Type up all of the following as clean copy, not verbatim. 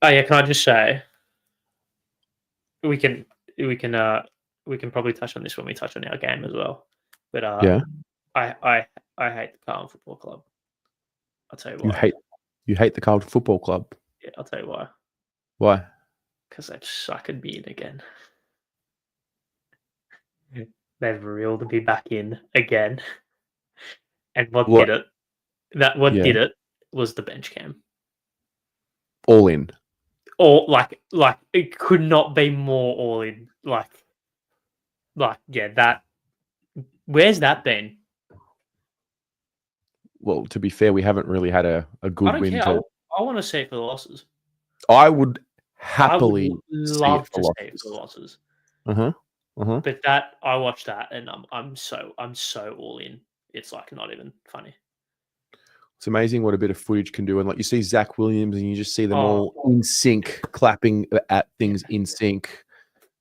Oh yeah, can I just say we can we can uh we can probably touch on this when we touch on our game as well. But Yeah, I hate the Carlton Football Club. I'll tell you you why. hate the Carlton Football Club. Yeah, I'll tell you why. Why? Because they suck at being again. They've reeled me back in again. And what What? did it? What Yeah, did it was the bench cam. all in. Or like it could not be more all in. Like yeah, that where's that been? Well, to be fair, we haven't really had a I good don't win care. to. I want to see it for the losses. I would I would happily see it love for to see it for the losses. losses. Uh-huh. Uh-huh. But that I watched that and I'm so all in. It's like not even funny. It's amazing what a bit of footage can do. And like you see Zach Williams and you just see them Oh, all in sync, clapping at things in sync.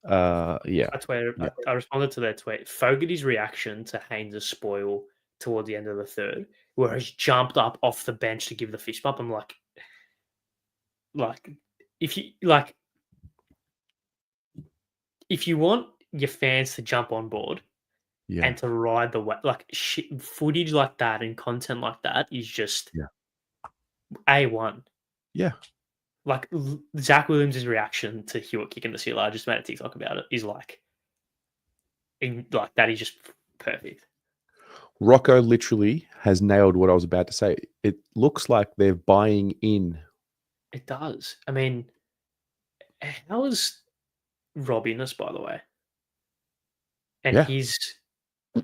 Yeah. I tweeted. Yeah. I responded to their tweet. Fogarty's reaction to Haynes' spoil towards the end of the third, where he's jumped up off the bench to give the fist bump. I'm like, if you like, if you want your fans to jump on board Yeah. and to ride the way, like footage like that and content like that is just Yeah. A1. Yeah. Like Zach Williams' reaction to Hewitt kicking the seal, I just made a TikTok about it, is like that is just perfect. Rocco literally has nailed what I was about to say. It looks like they're buying in. It does. I mean, how is Rob Innes, by the way? And Yeah.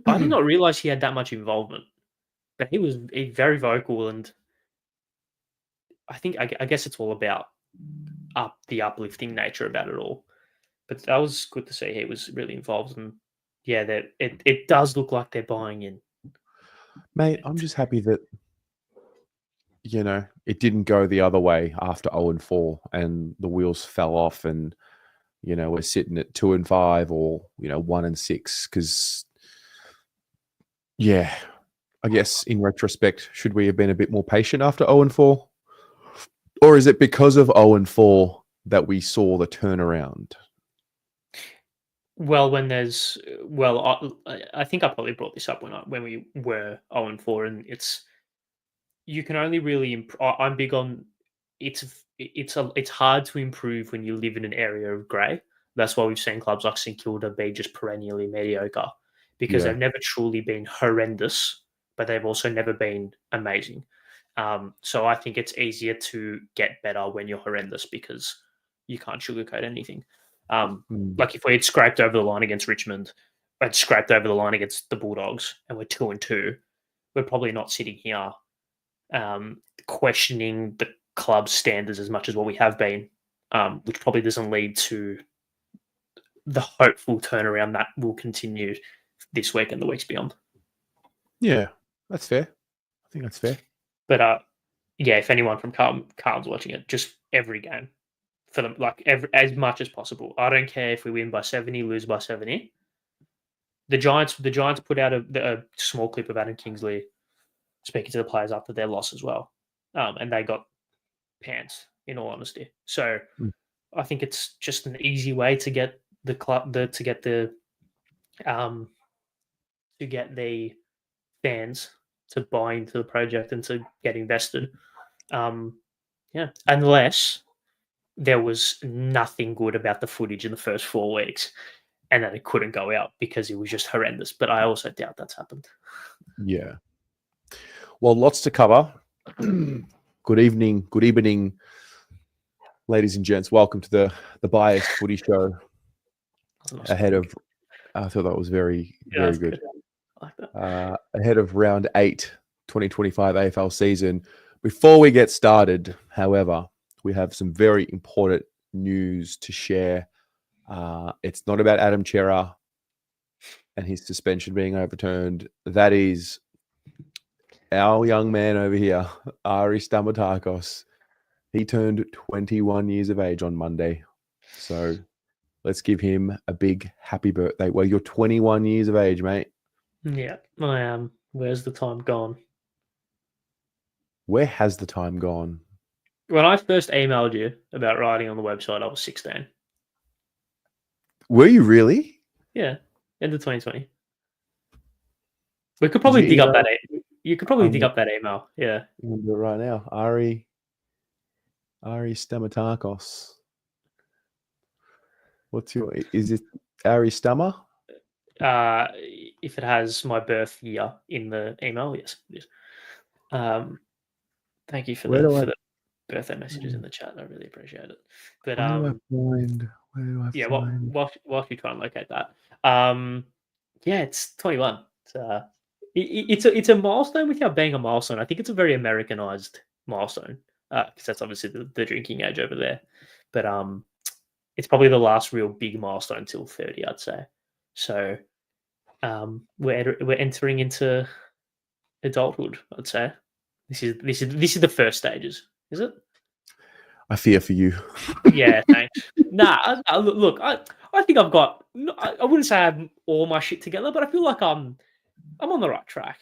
I did not realize he had that much involvement, but he was very vocal, and I guess it's all about the uplifting nature about it all. But that was good to see he was really involved, and yeah, that it does look like they're buying in. Mate, I'm just happy that it didn't go the other way after 0-4 and the wheels fell off and we're sitting at 2-5 or 1-6 because yeah, I guess in retrospect, should we have been a bit more patient after 0-4? Or is it because of 0-4 that we saw the turnaround? Well, I think I probably brought this up when we were 0-4, and you can only really I'm big on it's hard to improve when you live in an area of grey. That's why we've seen clubs like St Kilda be just perennially mediocre because Yeah. they've never truly been horrendous, but they've also never been amazing. So I think it's easier to get better when you're horrendous because you can't sugarcoat anything. Like if we had scraped over the line against Richmond, had scraped over the line against the Bulldogs, and we're 2-2, we're probably not sitting here questioning the club's standards as much as what we have been, which probably doesn't lead to the hopeful turnaround that will continue this week and the weeks beyond. Yeah, that's fair. I think that's fair. But yeah, if anyone from Carlton's watching it, just every game for them, like as much as possible. I don't care if we win by 70, lose by 70. The Giants put out a small clip of Adam Kingsley speaking to the players after their loss as well, and they got pants. In all honesty, so I think it's just an easy way to get the club to get the fans to buy into the project and to get invested. Yeah, unless there was nothing good about the footage in the first 4 weeks and that it couldn't go out because it was just horrendous. But I also doubt that's happened. Yeah. Well, lots to cover. Good evening, ladies and gents. Welcome to the Biased Footy Show. Ahead of, I thought that was very good. I like that. Ahead of round 8, 2025 AFL season. Before we get started, however, we have some very important news to share. It's not about Adam Chera and his suspension being overturned. That is our young man over here, Ari Stamatakos. He turned 21 years of age on Monday. So let's give him a big happy birthday. Well, you're 21 years of age, mate. Yeah, I am. Where's the time gone? Where has the time gone? When I first emailed you about writing on the website, I was 16. Were you really? Yeah, end of 2020. We could Did probably you dig up email? that. You could probably dig up that email. Yeah. I'm gonna do it right now. Ari Stamatakos. Is it Ari Stammer? If it has my birth year in the email, yes. Yes. Thank you for Where do I the birthday messages in the chat. I really appreciate it. But where do I yeah, find whilst you try and locate that, yeah, it's 21. It's a milestone without being a milestone. I think it's a very Americanized milestone because that's obviously the drinking age over there. But it's probably the last real big milestone till 30, I'd say. So we're entering into adulthood, I'd say. This is the first stages, is it? I fear for you. Yeah, thanks. Look, I think I've got. I wouldn't say I have all my shit together, but I feel like I'm on the right track.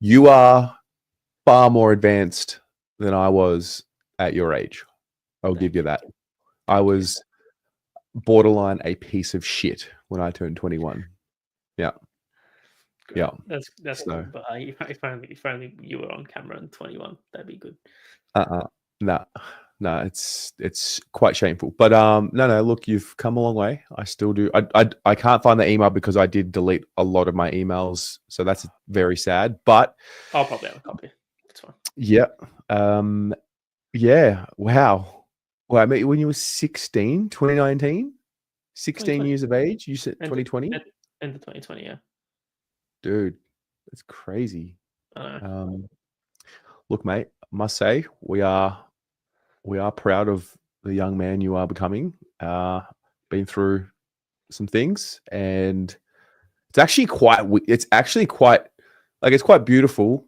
You are far more advanced than I was at your age. I'll give you that. I was borderline a piece of shit when I turned 21. Yeah. Great. Yeah. That's So, cool. But if only you were on camera in 21, that'd be good. no, it's quite shameful. But no, look, you've come a long way. I still do. I can't find the email because I did delete a lot of my emails, so that's very sad. But I'll probably have a copy. That's fine. yeah, yeah. Wow. Well, I met when you were 16, 2019, 16 years of age. You said 2020. End of 2020, yeah. Dude, that's crazy. I know. Look, mate, I must say we are proud of the young man you are becoming. Been through some things, and it's actually quite it's quite beautiful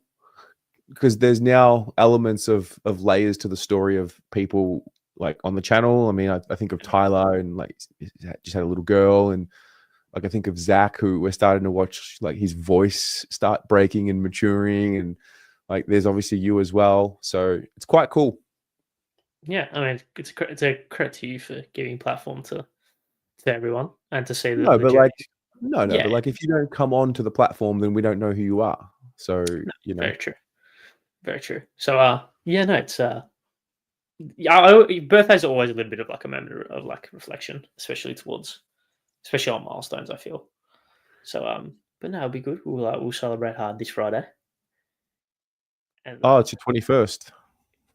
because there's now elements of layers to the story of people like on the channel. I mean, I think of Tyler and like just had a little girl, and like I think of Zach, who we're starting to watch like his voice start breaking and maturing, and like there's obviously you as well. So it's quite cool. Yeah, I mean, it's a credit to you for giving platform to everyone and to see the No, but journey. but like if you don't come on to the platform, then we don't know who you are. So very true, very true. So yeah, no, it's birthdays are always a little bit of like a moment of like reflection, especially on milestones. I feel so. But no, it'll be good. We'll celebrate hard this Friday. And it's your 21st.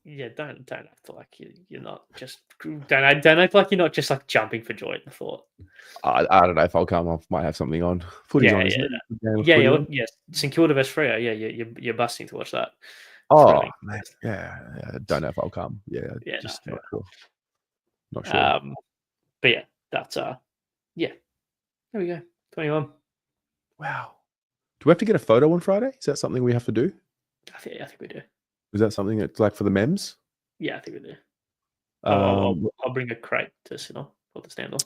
yeah, don't act like you're not just don't act like you're not just like jumping for joy at the thought. I don't know if I'll come. I might have something on. Footy's on, isn't it? Yes. St Kilda vs Freo. Yeah, you're busting to watch that. Oh, man. Yeah. Don't know if I'll come. Yeah, just not sure. Not sure. But yeah, that's yeah. There we go. 21. Wow. Do we have to get a photo on Friday? Is that something we have to do? I think we do. Is that something that's like for the memes? Yeah, I think we do. I'll bring a crate to sit on or to stand on.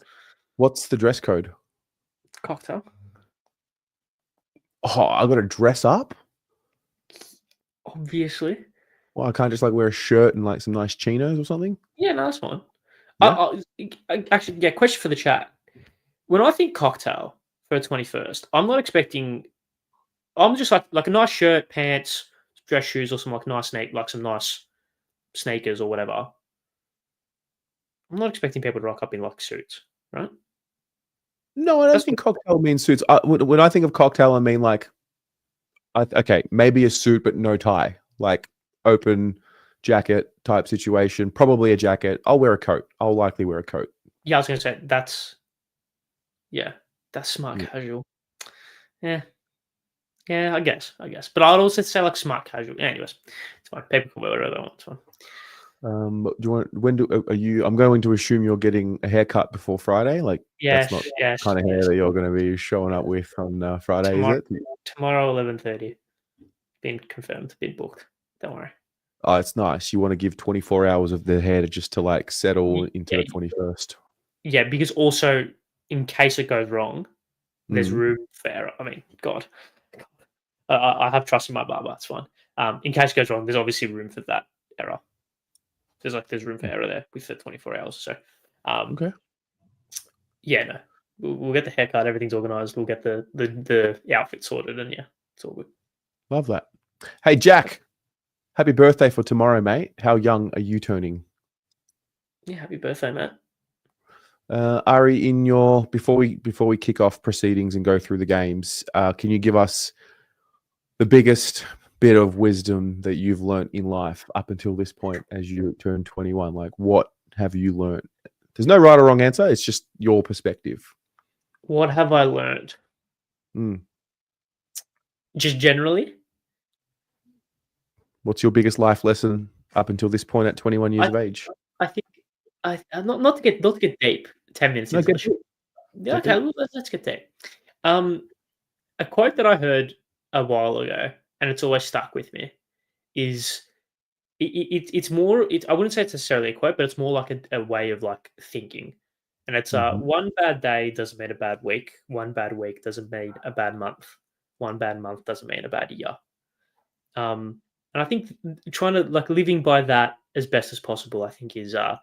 What's the dress code? Cocktail. Oh, I got to dress up? Obviously. Well, I can't just like wear a shirt and like some nice chinos or something? Yeah, no, that's fine. Yeah? Actually, yeah, question for the chat. When I think cocktail for 21st, I'm not expecting. I'm just like a nice shirt, pants, dress shoes, or some like some nice sneakers or whatever. I'm not expecting people to rock up in like suits, right? No, I don't think cocktail means suits. When I think of cocktail, I mean like, okay, maybe a suit but no tie, like open jacket type situation. Probably a jacket. I'll wear a coat. I'll likely wear a coat. Yeah, I was going to say that's smart casual. Yeah, I guess. But I'd also say like smart casual. Yeah, anyways, it's fine. People can wear whatever they want. It's fine. Do you want? I'm going to assume you're getting a haircut before Friday. Like, that's not the kind of hair that you're going to be showing up with on Friday, is it? Tomorrow, 11:30. Been confirmed. Been booked. Don't worry. Oh, it's nice. You want to give 24 hours of the hair to like settle into the 21st. Yeah, because also in case it goes wrong, there's room for error. I mean, God, I have trust in my barber. It's fine. In case it goes wrong, there's obviously room for that error. there's room for error there with the 24 hours. So, Okay. yeah, no, we'll get the haircut. Everything's organized. We'll get the outfit sorted, and yeah, it's all good. Love that. Hey, Jack, happy birthday for tomorrow, mate. How young are you turning? Yeah, happy birthday, Matt. Ari, before we kick off proceedings and go through the games, can you give us the biggest bit of wisdom that you've learnt in life up until this point as you turn 21? Like, what have you learnt? There's no right or wrong answer. It's just your perspective. What have I learned? Just generally, what's your biggest life lesson up until this point at 21 years of age? I think not to get deep. 10 minutes No, into get the show. deep. Yeah, Get okay, let's get deep. A quote that I heard a while ago, and it's always stuck with me, is it's more. I wouldn't say it's necessarily a quote, but it's more like a way of like thinking. And it's Mhm. one bad day doesn't mean a bad week. One bad week doesn't mean a bad month. One bad month doesn't mean a bad year. And I think trying to like living by that as best as possible, I think is a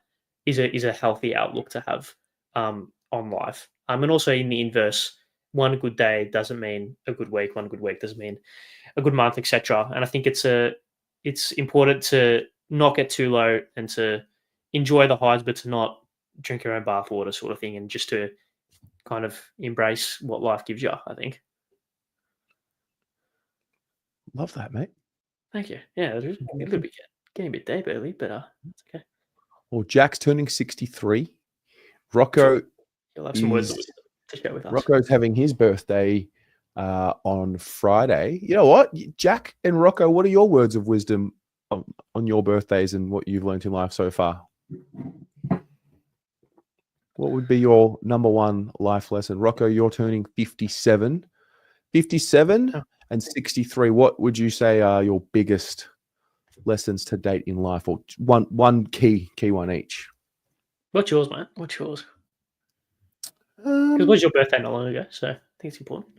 healthy outlook to have on life. And also in the inverse, one good day doesn't mean a good week. One good week doesn't mean a good month, etc. And I think it's important to not get too low and to enjoy the highs, but to not drink your own bathwater, sort of thing, and just to kind of embrace what life gives you. I think. Love that, mate. Thank you. Yeah, a little bit getting a bit deep early, but it's okay. Well, Jack's turning 63. Rocco You'll have some words of wisdom to share with us. Rocco's having his birthday on Friday. You know what, Jack and Rocco, what are your words of wisdom on your birthdays and what you've learned in life so far? What would be your number one life lesson? Rocco, you're turning 57. 57 and 63. What would you say are your biggest lessons to date in life, or one key one each? What's yours, mate? What's yours? Because it was your birthday not long ago, so I think it's important.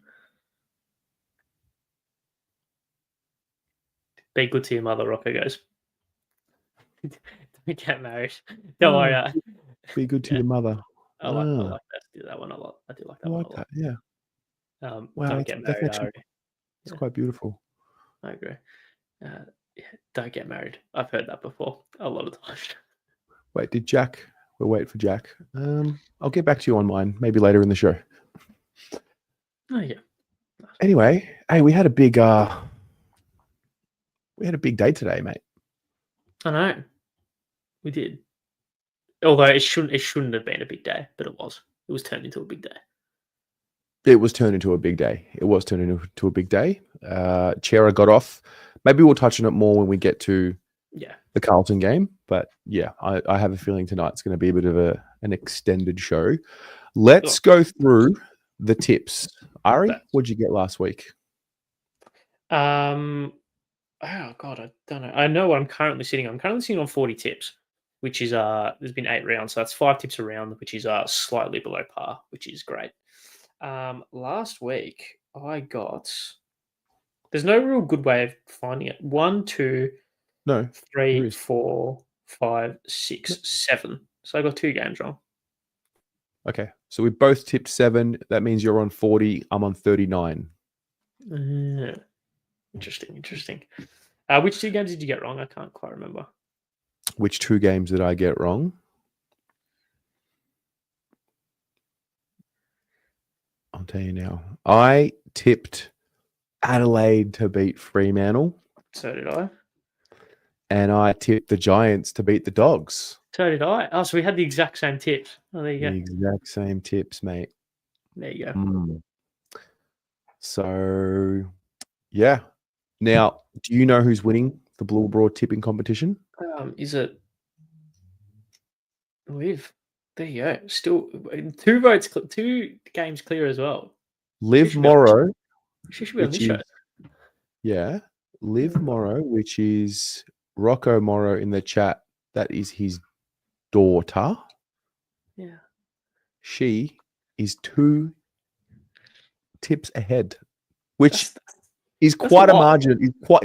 Be good to your mother, Rocco goes. Don't get married. Don't worry. Be good to your mother. I like that one a lot. I do like that one a lot. Yeah. Wow, Don't get married, Ari. It's quite beautiful. I agree. Don't get married. I've heard that before a lot of times. Wait, we'll wait for Jack. I'll get back to you on mine, maybe later in the show. Oh yeah. Anyway, hey, we had a big day today, mate. I know. We did. Although it shouldn't have been a big day, but it was. It was turned into a big day. It was turned into a big day. Chera got off. Maybe we'll touch on it more when we get to the Carlton game. But yeah, I have a feeling tonight's going to be a bit of an extended show. Let's go through the tips. Ari, what'd you get last week? Oh God, I don't know. I know what I'm currently sitting on. I'm currently sitting on 40 tips, which is there's been 8 rounds, so that's 5 tips a round, which is slightly below par, which is great. Last week I got. There's no real good way of finding it. 1, 2, 3, 4, 5, 6, 7. So I got 2 games wrong. Okay, so we both tipped 7. That means you're on 40. I'm on 39. Interesting. Which 2 games did you get wrong? I can't quite remember. Which 2 games did I get wrong? I'll tell you now. I tipped Adelaide to beat Fremantle. So did I. And I tipped the Giants to beat the Dogs. So did I. Oh, so we had the exact same tips. Oh, there you go. The exact same tips, mate. There you go. So, yeah. Now, do you know who's winning the Blue Broad tipping competition? Is it Liv? There you go. Still 2 votes, 2 games clear as well. Liv Morrow. She should be on this show. Yeah. Liv Morrow, which is Rocco Morrow in the chat. That is his daughter. Yeah. She is 2 tips ahead, which is quite a margin. It is quite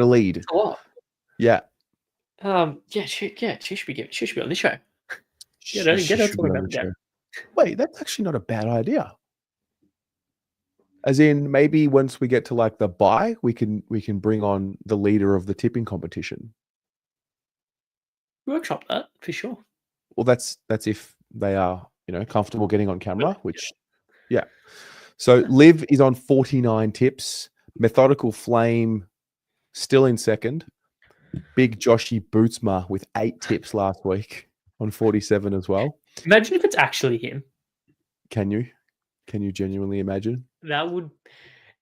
a lead. It's a lot. Yeah. Yeah, she should be on this show. Get her, She get her should be talking on about the the dad. show. Wait, that's actually not a bad idea. As in, maybe once we get to like the bye, we can bring on the leader of the tipping competition. Workshop that for sure. Well, that's if they are, comfortable getting on camera, which yeah. So Liv is on 49 tips. Methodical Flame still in second. Big Joshy Bootsma with 8 tips last week on 47 as well. Imagine if it's actually him. Can you genuinely imagine? That'd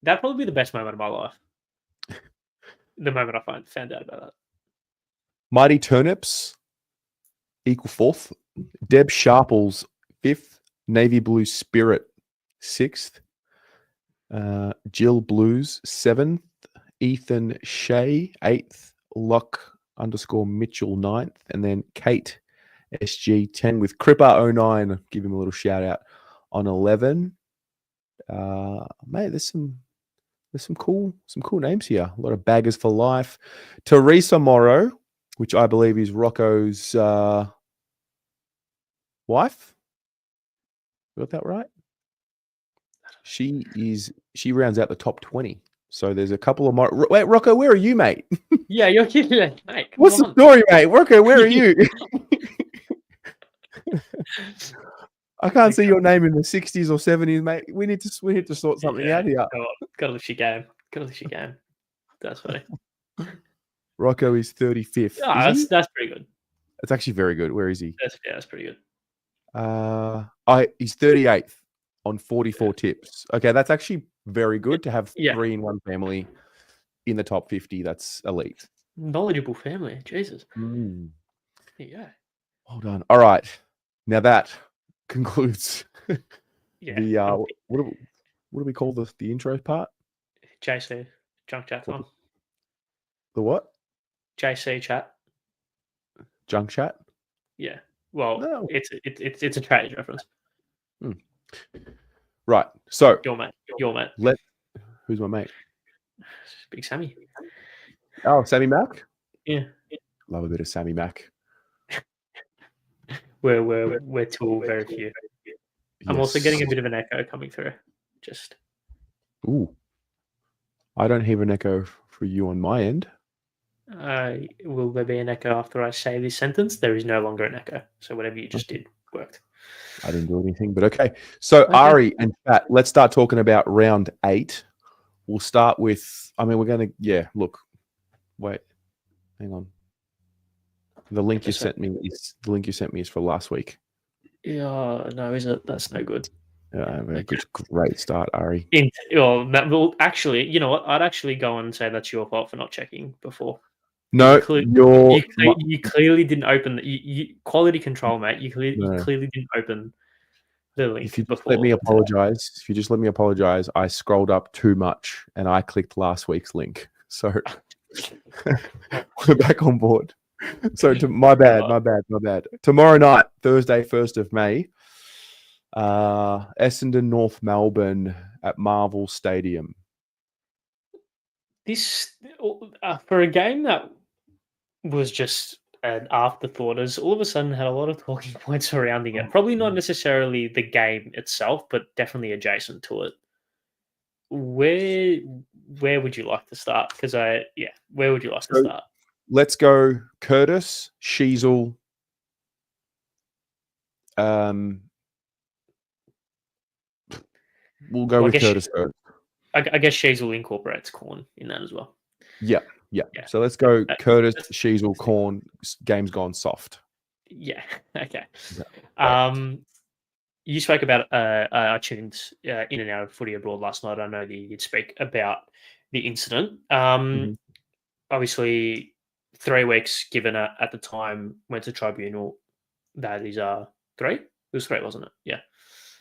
probably be the best moment of my life. The moment I found out about that. Mighty Turnips equal 4th. Deb Sharples 5th. Navy Blue Spirit 6th. Jill Blues 7th. Ethan Shea 8th. Luck _Mitchell 9th. And then Kate SG 10 with Cripper 09. Give him a little shout out on 11. Mate, there's some cool names here. A lot of baggers for life. Teresa Morrow, which I believe is Rocco's wife. Got that right? She rounds out the top 20. So there's a couple of more. Wait, Rocco, where are you, mate? Yeah, you're kidding, mate. What's the story, mate? Rocco, where are you? I can't see your name in the 60s or 70s, mate. We need to sort something out here. Gotta lift your game. That's funny. Rocco is 35th. Oh, that's pretty good. It's actually very good. Where is he? That's pretty good. He's 38th on 44 tips. Okay, that's actually very good to have 3 in one family in the top 50. That's elite. Knowledgeable family. Jesus. Mm. There you go. Well done. All right. Now that concludes the what do we call the intro part? JC junk chat time. The what? JC chat. Junk chat. Yeah. Well, no. It's a trade reference. Right. So your mate. Who's my mate? Big Sammy. Oh, Sammy Mac. Yeah. Love a bit of Sammy Mac. We're too very few. Yes. I'm also getting a bit of an echo coming through. Just. Ooh. I don't hear an echo for you on my end. Will there be an echo after I say this sentence? There is no longer an echo. So whatever you just did worked. I didn't do anything, but okay. So Ari and Pat, let's start talking about round 8. We'll start with. We're going to. Look. Wait. Hang on. The link you sent me is for last week. Yeah, no, is it? That's no good. Great start, Ari. Well, actually, you know what? I'd actually go and say that's your fault for not checking before. No, you clearly didn't open the quality control, mate. You clearly didn't open the link. If you just let me apologize, I scrolled up too much and I clicked last week's link. So we're back on board. So my bad. Tomorrow night, Thursday, 1st of May, Essendon, North Melbourne at Marvel Stadium. This for a game that was just an afterthought, as all of a sudden had a lot of talking points surrounding it. Probably not necessarily the game itself, but definitely adjacent to it. Where would you like to start? Because where would you like to start? Let's go Curtis, Sheasel. We'll go with Curtis first. I guess Sheasel incorporates Corn in that as well. Yeah. So let's go Curtis, Sheasel, Corn. Game's gone soft. Yeah. Okay. You spoke about I tuned in and out of Footy Abroad last night. I know that you did speak about the incident. Obviously, 3 weeks given at the time, went to tribunal. That is 3. It was 3, wasn't it?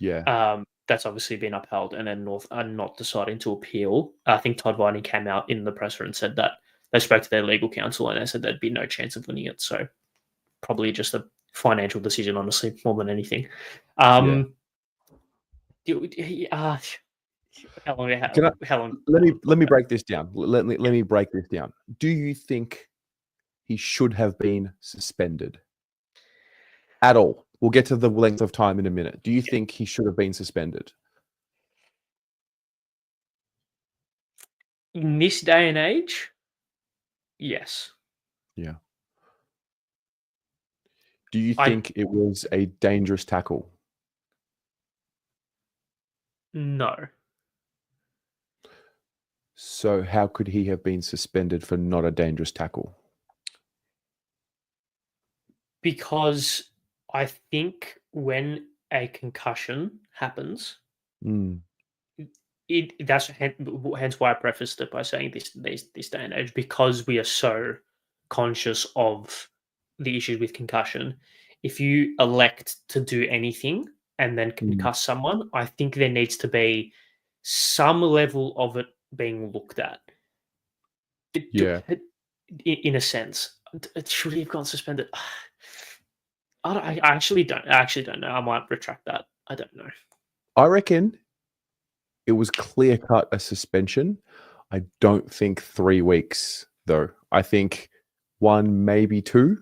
Yeah. That's obviously been upheld, and then North are not deciding to appeal. I think Todd Viney came out in the presser and said that they spoke to their legal counsel and they said there'd be no chance of winning it. So probably just a financial decision, honestly, more than anything. How long? Let me break this down. Let me break this down. Do you think he should have been suspended at all? We'll get to the length of time in a minute. Do you think he should have been suspended? In this day and age, yes. Yeah. Do you I think it was a dangerous tackle? No, So how could he have been suspended for not a dangerous tackle? because I think when a concussion happens, Mm, that's hence why I prefaced it by saying this day and age, because we are so conscious of the issues with concussion. If you elect to do anything and then mm, concuss someone, I think there needs to be some level of it being looked at. yeah. In a sense, should he have gone suspended? I actually don't. I actually don't know. I might retract that. I don't know. I reckon it was clear cut a suspension. I don't think 3 weeks though. I think 1, maybe 2.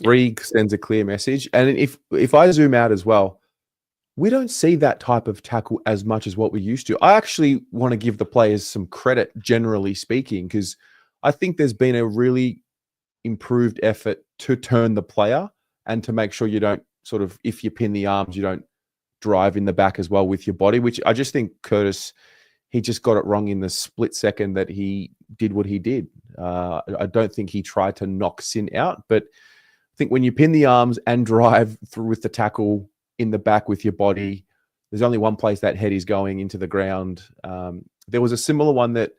3 sends a clear message. And if I zoom out as well, we don't see that type of tackle as much as what we used to. I actually want to give the players some credit, generally speaking, because I think there's been a really improved effort to turn the player and to make sure you don't sort of, if you pin the arms, you don't drive in the back as well with your body, which I just think Curtis, he just got it wrong in the split second that he did what he did. I don't think he tried to knock Sin out, but I think when you pin the arms and drive through with the tackle in the back with your body, there's only one place that head is going, into the ground. There was a similar one that,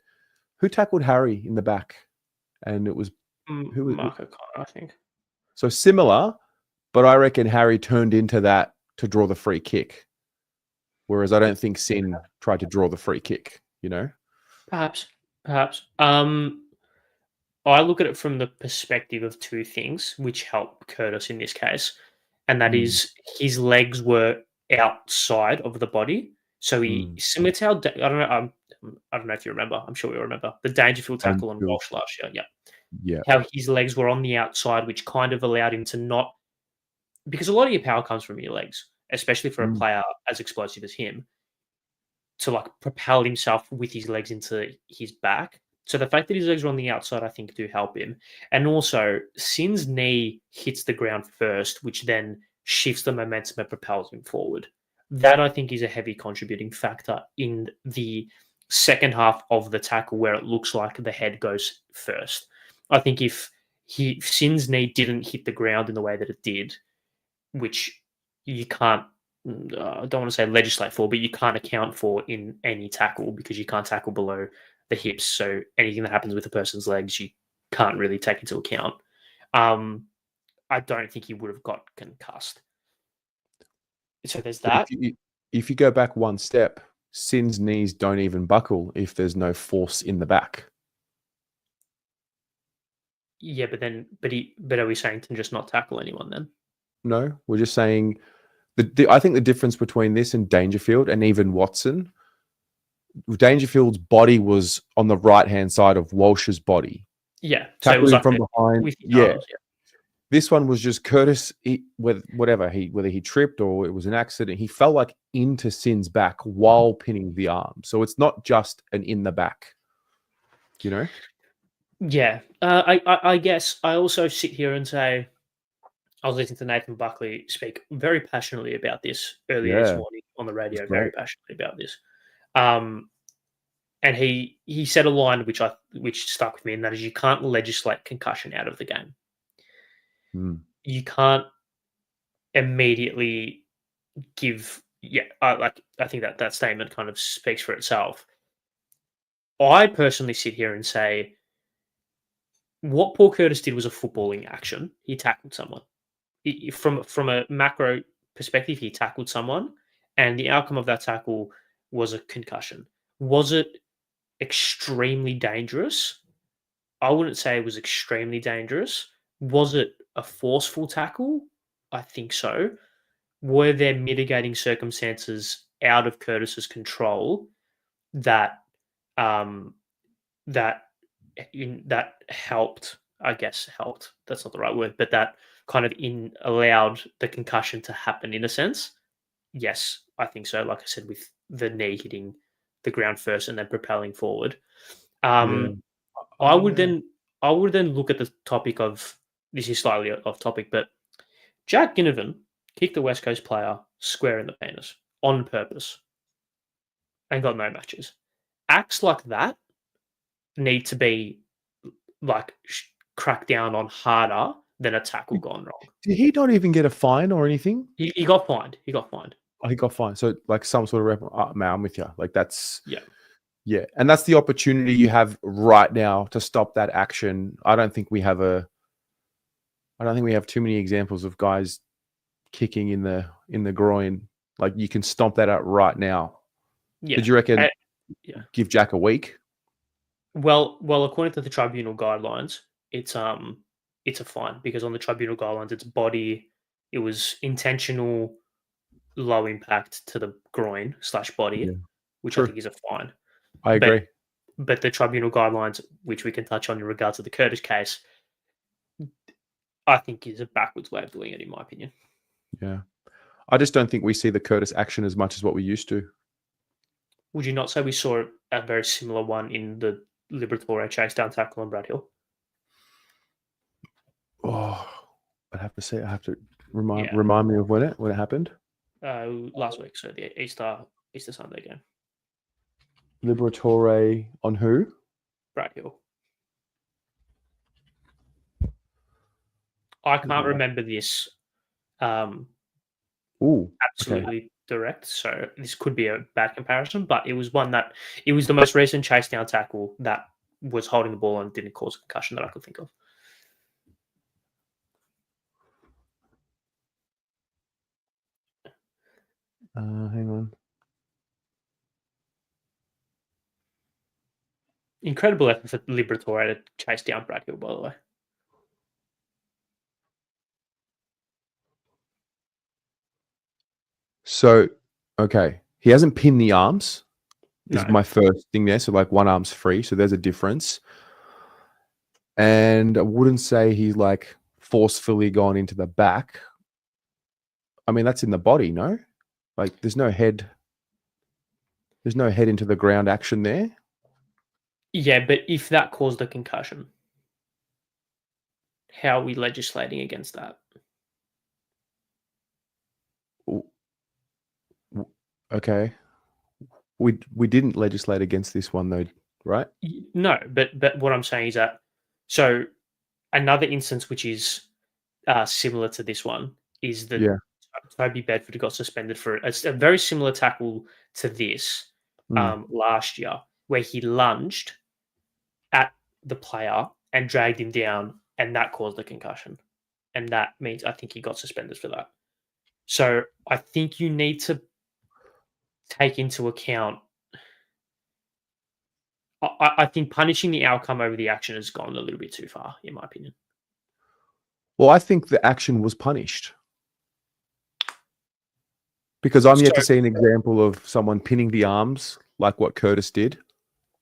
who tackled Harry in the back? And it was, who? Mark O'Connor, I think. So similar, but I reckon Harry turned into that to draw the free kick. Whereas I don't think Sin tried to draw the free kick, you know? Perhaps. I look at it from the perspective of two things which help Curtis in this case, and that Mm, is his legs were outside of the body. So he mm. similar to how I don't know if you remember. I'm sure you remember the Dangerfield And tackle on Walsh last year. Yeah, yeah. how his legs were on the outside, which kind of allowed him to not, because a lot of your power comes from your legs, especially for a Mm, player as explosive as him, to like propel himself with his legs into his back. So the fact that his legs are on the outside, I think, do help him. And also, Sin's knee hits the ground first, which then shifts the momentum and propels him forward. That I think is a heavy contributing factor in the second half of the tackle, where it looks like the head goes first. I think if Sin's knee didn't hit the ground in the way that it did, which you can't, I don't want to say legislate for, but you can't account for in any tackle, because you can't tackle below the hips. So anything that happens with a person's legs, you can't really take into account. Um, I don't think he would have got concussed. So there's but that. if you go back one step, Sin's knees don't even buckle if there's no force in the back. Yeah, but are we saying to just not tackle anyone then? No, we're just saying I think the difference between this and Dangerfield and even Watson, Dangerfield's body was on the right-hand side of Walsh's body. Yeah. So it was Tackled him like from behind. with his Yeah. arms. Yeah. This one was just Curtis, whether he tripped or it was an accident, he fell like into Sin's back while pinning the arm. So it's not just an in the back, you know? Yeah. I guess I also sit here and say, I was listening to Nathan Buckley speak very passionately about this earlier this Yeah, morning on the it's radio, very great. passionately about this. Um, and he said a line which stuck with me, and that is, you can't legislate concussion out of the game. Mm, You can't immediately give. Yeah, I think that statement kind of speaks for itself. I personally sit here and say what Paul Curtis did was a footballing action. He tackled someone. From a macro perspective, he tackled someone, and the outcome of that tackle was a concussion. Was it extremely dangerous? I wouldn't say it was extremely dangerous. Was it a forceful tackle? I think so. Were there mitigating circumstances out of Curtis's control that um, that that helped I guess, helped. That's not the right word, but that kind of allowed the concussion to happen in a sense. Yes, I think so. Like I said, with the knee hitting the ground first and then propelling forward. Yeah. I Oh, would yeah. then look at the topic of, this is slightly off topic, but Jack Ginnivan kicked the West Coast player square in the penis on purpose and got no matches. Acts like that need to be like cracked down on harder than a tackle gone wrong. Did he not even get a fine or anything? He got fined. He got fined. Oh, he got fined. So like some sort of man, I'm with you. Like that's Yeah. yeah, and that's the opportunity you have right now to stop that action. I don't think we have too many examples of guys kicking in the groin. Like you can stomp that out right now. Yeah. Did you reckon yeah. give Jack a week? Well, according to the tribunal guidelines, it's a fine, because on the tribunal guidelines, it's body. It was intentional low impact to the groin / body, Yeah. which I True. think is a fine. I agree. But the tribunal guidelines, which we can touch on in regards to the Curtis case, I think is a backwards way of doing it, in my opinion. Yeah. I just don't think we see the Curtis action as much as what we used to. Would you not say we saw a very similar one in the Liberatore chase down tackle on Brad Hill? Oh, I'd have to say, I have to Yeah. remind me of when it happened. Last week, so the Easter Sunday game. Liberatore on who? Brad Hill. I can't remember this Ooh, absolutely direct, so this could be a bad comparison, but it was the most recent chase down tackle that was holding the ball and didn't cause a concussion that I could think of. Hang on. Incredible effort for Liberatore to chase down Brad Hill, by the way. So, okay, he hasn't pinned the arms. Is No. my first thing there. So, like, one arm's free. So, there's a difference. And I wouldn't say he's like forcefully gone into the back. I mean, that's in the body, no? Like, there's no head. There's no head into the ground action there. Yeah, but if that caused a concussion, how are we legislating against that? Okay. We didn't legislate against this one though, right? No, but what I'm saying is that, so another instance which is similar to this one is that Toby Bedford got suspended for a very similar tackle to this last year, where he lunged at the player and dragged him down, and that caused a concussion. And that means I think he got suspended for that. So I think you need to take into account. I think punishing the outcome over the action has gone a little bit too far, in my opinion. Well, I think the action was punished. Because I'm yet to see an example of someone pinning the arms like what Curtis did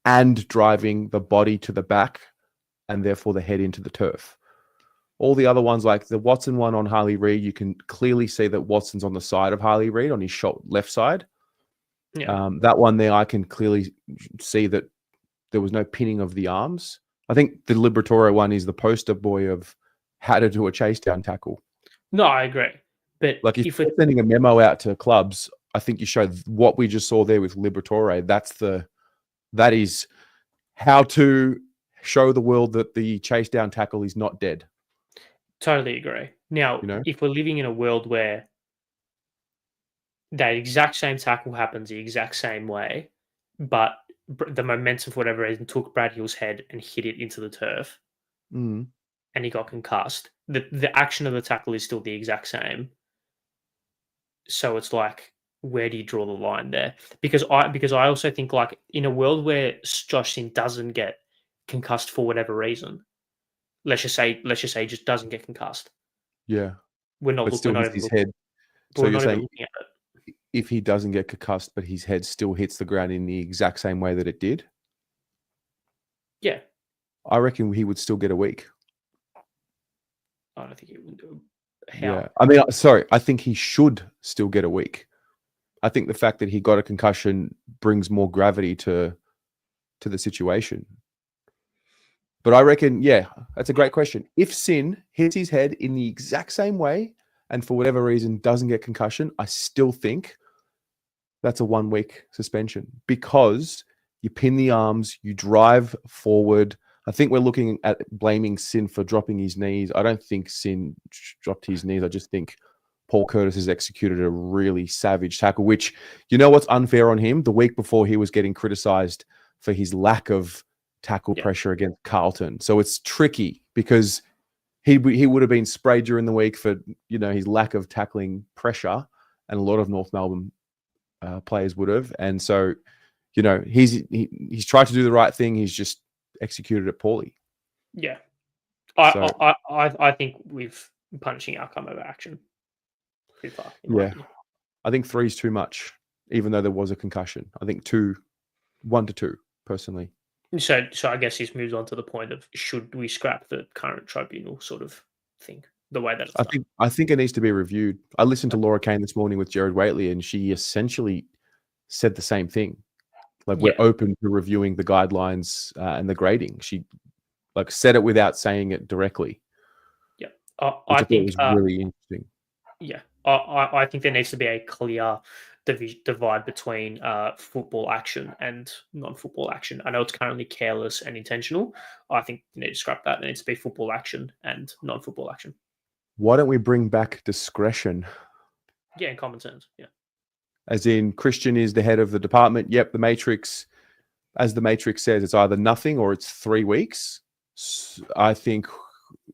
and driving the body to the back and therefore the head into the turf. All the other ones, like the Watson one on Harley Reid, you can clearly see that Watson's on the side of Harley Reid, on his left side. Yeah. That one there, I can clearly see that there was no pinning of the arms. I think the Liberatore one is the poster boy of how to do a chase down tackle. No, I agree. But like if we're sending a memo out to clubs, I think you show what we just saw there with Liberatore. That is how to show the world that the chase down tackle is not dead. Totally agree. Now, if we're living in a world where that exact same tackle happens the exact same way, but the momentum for whatever reason took Brad Hill's head and hit it into the turf, and he got concussed, the action of the tackle is still the exact same. So it's like, where do you draw the line there? Because I also think, like, in a world where Josh Sinn doesn't get concussed for whatever reason, let's just say he just doesn't get concussed. Yeah, we're not looking at his head. So we're you're not saying looking at it. If he doesn't get concussed, but his head still hits the ground in the exact same way that it did? Yeah. I reckon he would still get a week. I don't think he would do. Yeah. I mean, sorry, I think he should still get a week. I think the fact that he got a concussion brings more gravity to the situation. But I reckon, yeah, that's a great question. If Sin hits his head in the exact same way and for whatever reason doesn't get concussion, I still think that's a 1 week suspension because you pin the arms, you drive forward. I think we're looking at blaming Sin for dropping his knees. I don't think Sin dropped his knees. I just think Paul Curtis has executed a really savage tackle, which, you know what's unfair on him? The week before he was getting criticised for his lack of tackle pressure against Carlton. So it's tricky because he would have been sprayed during the week for, you know, his lack of tackling pressure, and a lot of North Melbourne players would have. And so, you know, he's tried to do the right thing. He's just executed it poorly. Yeah. So, I think we've punishing outcome over action pretty far. Yeah. I think 3 is too much, even though there was a concussion. I think 1 to 2, personally. So I guess this moves on to the point of should we scrap the current tribunal sort of thing, the way that it's done. I think it needs to be reviewed. I listened to Laura Kane this morning with Jared Waitley, and she essentially said the same thing. Like, we're open to reviewing the guidelines and the grading. She like said it without saying it directly. Yeah, I think it was really interesting. Yeah, I think there needs to be a clear divide between football action and non-football action. I know it's currently careless and intentional. I think you need to scrap that. It needs to be football action and non-football action. Why don't we bring back discretion? Yeah, in common sense. Yeah. As in, Christian is the head of the department. Yep, the Matrix, as the Matrix says, it's either nothing or it's 3 weeks. I think,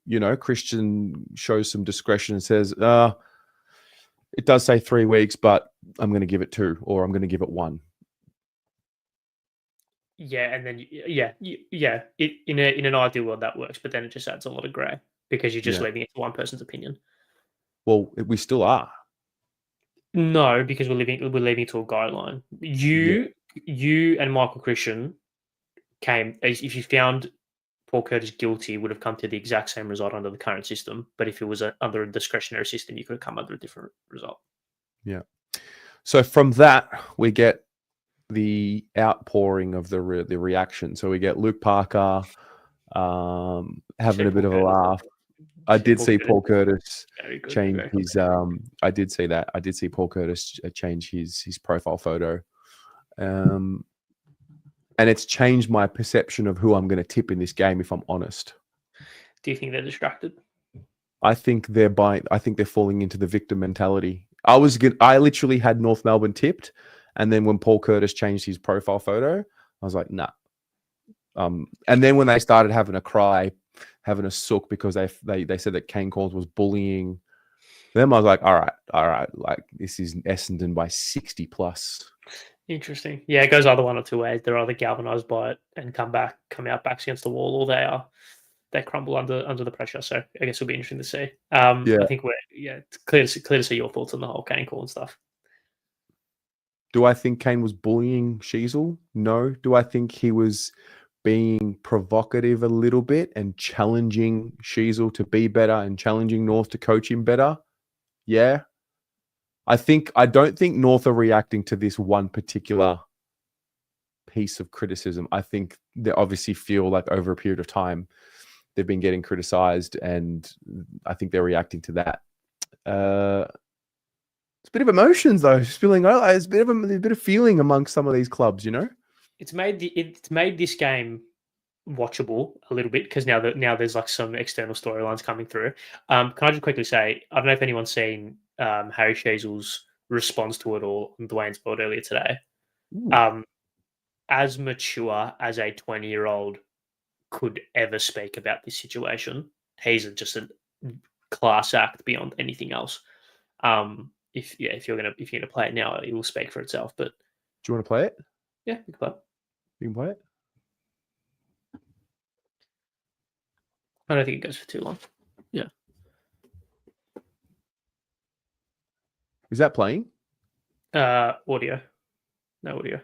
you know, Christian shows some discretion and says, it does say 3 weeks, but I'm going to give it 2, or I'm going to give it 1. Yeah, and then in an ideal world that works, but then it just adds a lot of grey because you're just leaving it to one person's opinion. Well, we still are. No, because we're leaving it to a guideline. You and Michael Christian came, if you found Paul Curtis guilty, would have come to the exact same result under the current system. But if it was under a discretionary system, you could have come under a different result. Yeah. So from that, we get the outpouring of the reaction. So we get Luke Parker having a bit of a laugh. I did see Paul Curtis change his. I did see that. I did see Paul Curtis change his profile photo, and it's changed my perception of who I'm going to tip in this game. If I'm honest, do you think they're distracted? I think they're falling into the victim mentality. I literally had North Melbourne tipped, and then when Paul Curtis changed his profile photo, I was like, nah. And then when they started having a cry, having a sook because they said that Kane Cornes was bullying them, I was like, all right, like this is Essendon by 60 plus. Interesting. Yeah, it goes either one or two ways. They're either galvanized by it and come out backs against the wall, or they crumble under the pressure. So I guess it'll be interesting to see. I think it's clear to see your thoughts on the whole Kane Cornes stuff. Do I think Kane was bullying Sheasel? No. Do I think he was being provocative a little bit and challenging Sheasel to be better and challenging North to coach him better? Yeah. I don't think North are reacting to this one particular piece of criticism. I think they obviously feel like over a period of time they've been getting criticized, and I think they're reacting to that. It's a bit of emotions though. It's feeling. It's a bit of feeling amongst some of these clubs, you know. It's made this game watchable a little bit because now there's like some external storylines coming through. Can I just quickly say, I don't know if anyone's seen Harry Sheasel's response to it all on Dwayne's Board earlier today. As mature as a 20-year-old could ever speak about this situation, he's just a class act beyond anything else. If you're gonna play it now, it will speak for itself. But do you want to play it? Yeah, you can play it. You can play it. I don't think it goes for too long. Yeah. Is that playing? Audio. No audio.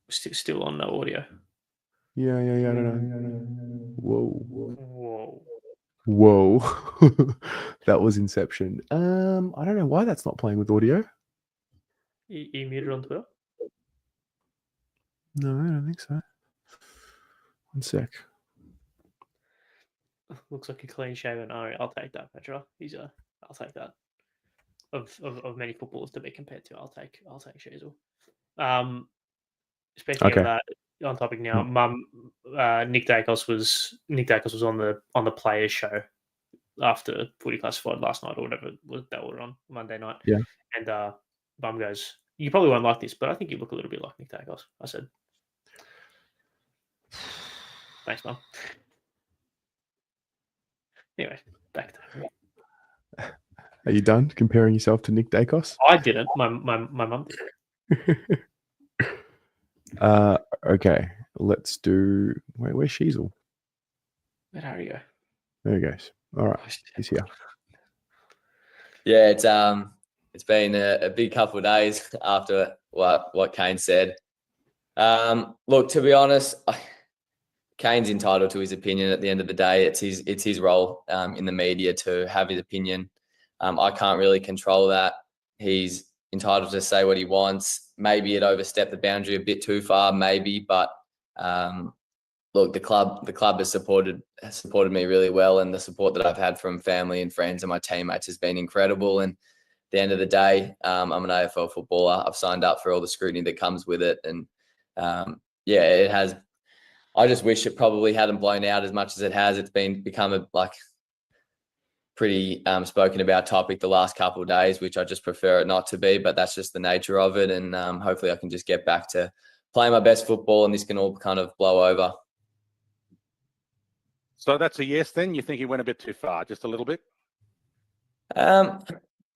Still on no audio. Yeah. I don't know. Whoa. Whoa. That was Inception. I don't know why that's not playing with audio. You muted on Twitter? No, I don't think so. One sec. Looks like a clean shaven Ari. I'll take that, Petra. I'll take that. Of many footballers to be compared to, I'll take Sheasel. Speaking of Okay. that, on topic now, Nick Dacos was on the players show after Footy Classified last night or whatever that were on Monday night. Yeah. And Bum goes, "You probably won't like this, but I think you look a little bit like Nick Dacos." I said, "Thanks, Bum." Anyway, back to Are you done comparing yourself to Nick Dacos? I didn't. My mum did. Okay. Let's do. Where's Sheasel? Where'd Harry go? There he goes. All right, he's here. Yeah, it's been a big couple of days after what Kane said. Look, to be honest, Kane's entitled to his opinion. At the end of the day, it's his role in the media to have his opinion. I can't really control that. He's entitled to say what he wants. Maybe it overstepped the boundary a bit too far, maybe, but look, the club has supported me really well, and the support that I've had from family and friends and my teammates has been incredible. And at the end of the day, I'm an AFL footballer. I've signed up for all the scrutiny that comes with it, and yeah, it has. I just wish it probably hadn't blown out as much as it has. It's become a pretty spoken about topic the last couple of days, which I just prefer it not to be, but that's just the nature of it. And hopefully I can just get back to playing my best football and this can all kind of blow over. So that's a yes then? You think he went a bit too far, just a little bit?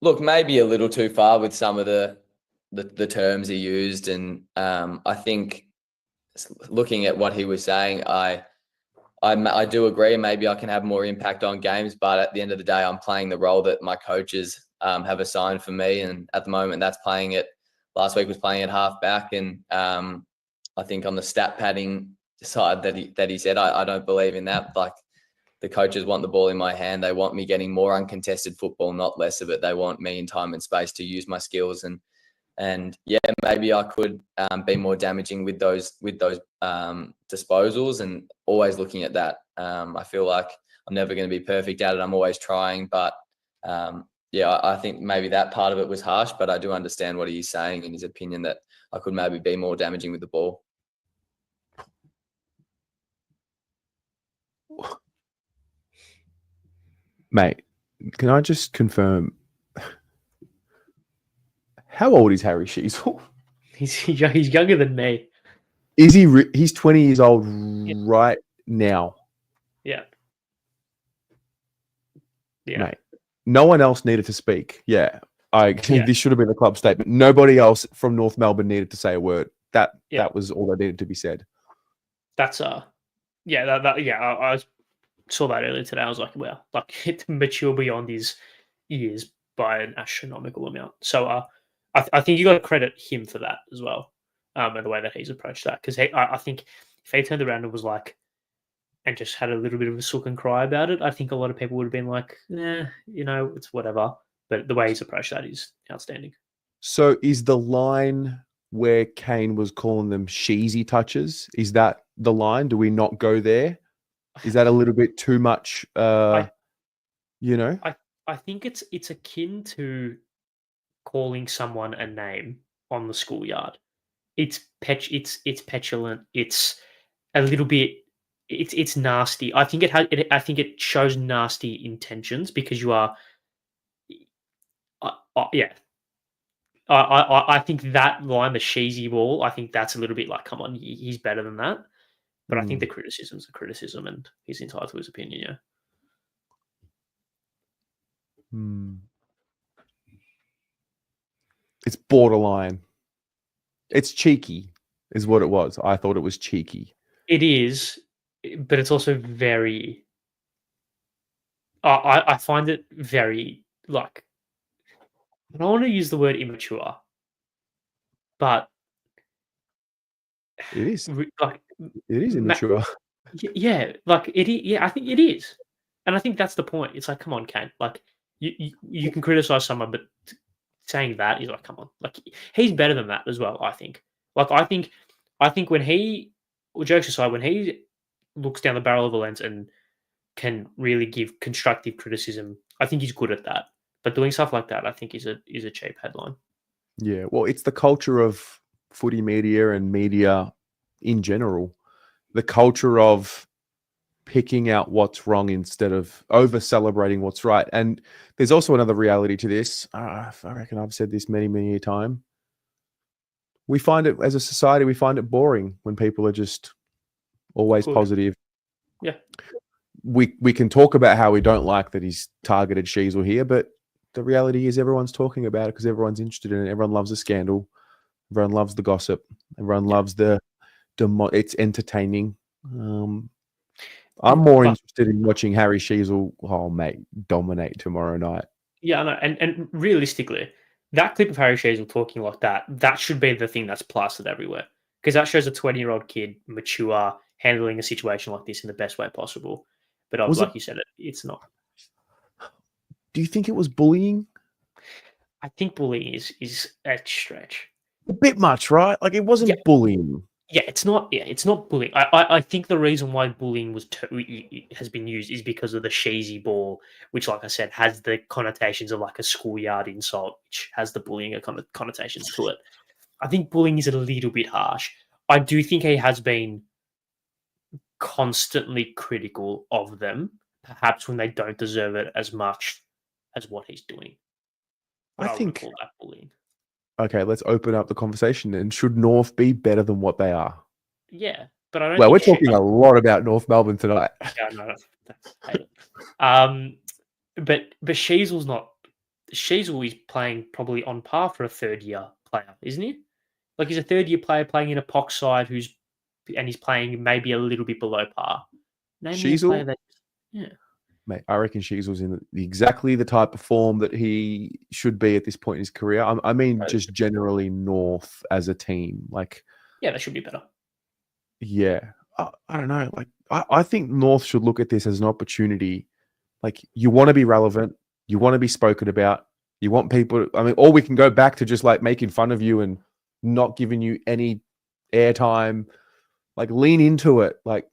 Look, maybe a little too far with some of the terms he used. And I think looking at what he was saying, I do agree. Maybe I can have more impact on games, but at the end of the day, I'm playing the role that my coaches have assigned for me. And at the moment, that's playing it. Last week was playing at half back, and I think on the stat padding side that he said, I don't believe in that. Like, the coaches want the ball in my hand. They want me getting more uncontested football, not less of it. They want me in time and space to use my skills. And yeah, maybe I could be more damaging with those disposals, and always looking at that. I feel like I'm never going to be perfect at it. I'm always trying, but yeah, I think maybe that part of it was harsh, but I do understand what he's saying in his opinion that I could maybe be more damaging with the ball. Mate, can I just confirm, how old is Harry Sheasel? He's younger than me. Is he? He's 20 years old right now. Yeah. Yeah. Mate, no one else needed to speak. Yeah. This should have been a club statement. Nobody else from North Melbourne needed to say a word. That was all that needed to be said. That's I saw that earlier today. I was like, wow, like, it's mature beyond his years by an astronomical amount. So I think you got to credit him for that as well, and the way that he's approached that. Because I think if he turned around and was like, and just had a little bit of a sook and cry about it, I think a lot of people would have been like, it's whatever. But the way he's approached that is outstanding. So is the line where Kane was calling them sheezy touches, is that the line? Do we not go there? Is that a little bit too much? I think it's akin to calling someone a name on the schoolyard. It's petulant. It's a little bit. It's nasty. I think I think it shows nasty intentions because you are. Yeah. I think that line, the sheezy ball, I think that's a little bit like, come on, he's better than that. But I think the criticism's a criticism, and he's entitled to his opinion. Yeah. It's borderline. It's cheeky, is what it was. I thought it was cheeky. It is, but it's also very. I find it very, like, I don't want to use the word immature, but it is. Like, It is Ma- immature. yeah, like it. Yeah, I think it is, and I think that's the point. It's like, come on, Kane. Like you can criticize someone, but saying that is like, come on. Like he's better than that as well. I think. Like I think when he, well, jokes aside, when he looks down the barrel of a lens and can really give constructive criticism, I think he's good at that. But doing stuff like that, I think, is a cheap headline. Yeah, well, it's the culture of footy media and media in general. The culture of picking out what's wrong instead of over celebrating what's right. And there's also another reality to this. I reckon I've said this many a time. We find it as a society, we find it boring when people are just always Good. positive. Yeah. We can talk about how we don't like that he's targeted Sheasel here, but the reality is everyone's talking about it because everyone's interested in it. Everyone loves the scandal. Everyone loves the gossip. Everyone loves it's entertaining. I'm more interested in watching Harry Sheasel, dominate tomorrow night. Yeah, I know. And realistically, that clip of Harry Sheasel talking like that should be the thing that's plastered everywhere. Because that shows a 20-year-old kid, mature, handling a situation like this in the best way possible. But like you said, it's not. Do you think it was bullying? I think bullying is a stretch. A bit much, right? Like it wasn't bullying. Yeah, it's not. Yeah, it's not bullying. I think the reason why bullying has been used is because of the cheesy ball, which, like I said, has the connotations of like a schoolyard insult, which has the bullying connotations to it. I think bullying is a little bit harsh. I do think he has been constantly critical of them, perhaps when they don't deserve it as much as what he's doing. But I think call that bullying. Okay, let's open up the conversation then. Should North be better than what they are? Yeah, but I don't. Well, we're talking a lot about North Melbourne tonight. Yeah, no, but Sheasel's not. Sheasel is playing probably on par for a third-year player, isn't he? Like he's a third-year player playing in a Pox side and he's playing maybe a little bit below par. Sheasel, yeah. Mate, I reckon Sheasel's in exactly the type of form that he should be at this point in his career. I mean, just generally North as a team. Like, yeah, they should be better. Yeah. I don't know. Like, I think North should look at this as an opportunity. Like, you want to be relevant. You want to be spoken about. You want people, or we can go back to just like making fun of you and not giving you any airtime. Like, lean into it. Like,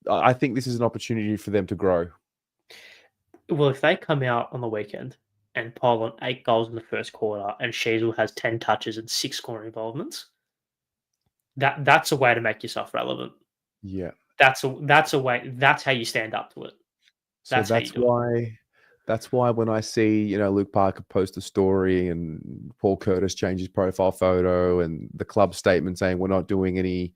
I think this is an opportunity for them to grow. Well, if they come out on the weekend and pile on 8 goals in the first quarter and Sheasel has 10 touches and 6 scoring involvements, that's a way to make yourself relevant. Yeah. That's a way. That's how you stand up to it. That's why when I see, Luke Parker post a story and Paul Curtis change his profile photo and the club statement saying we're not doing any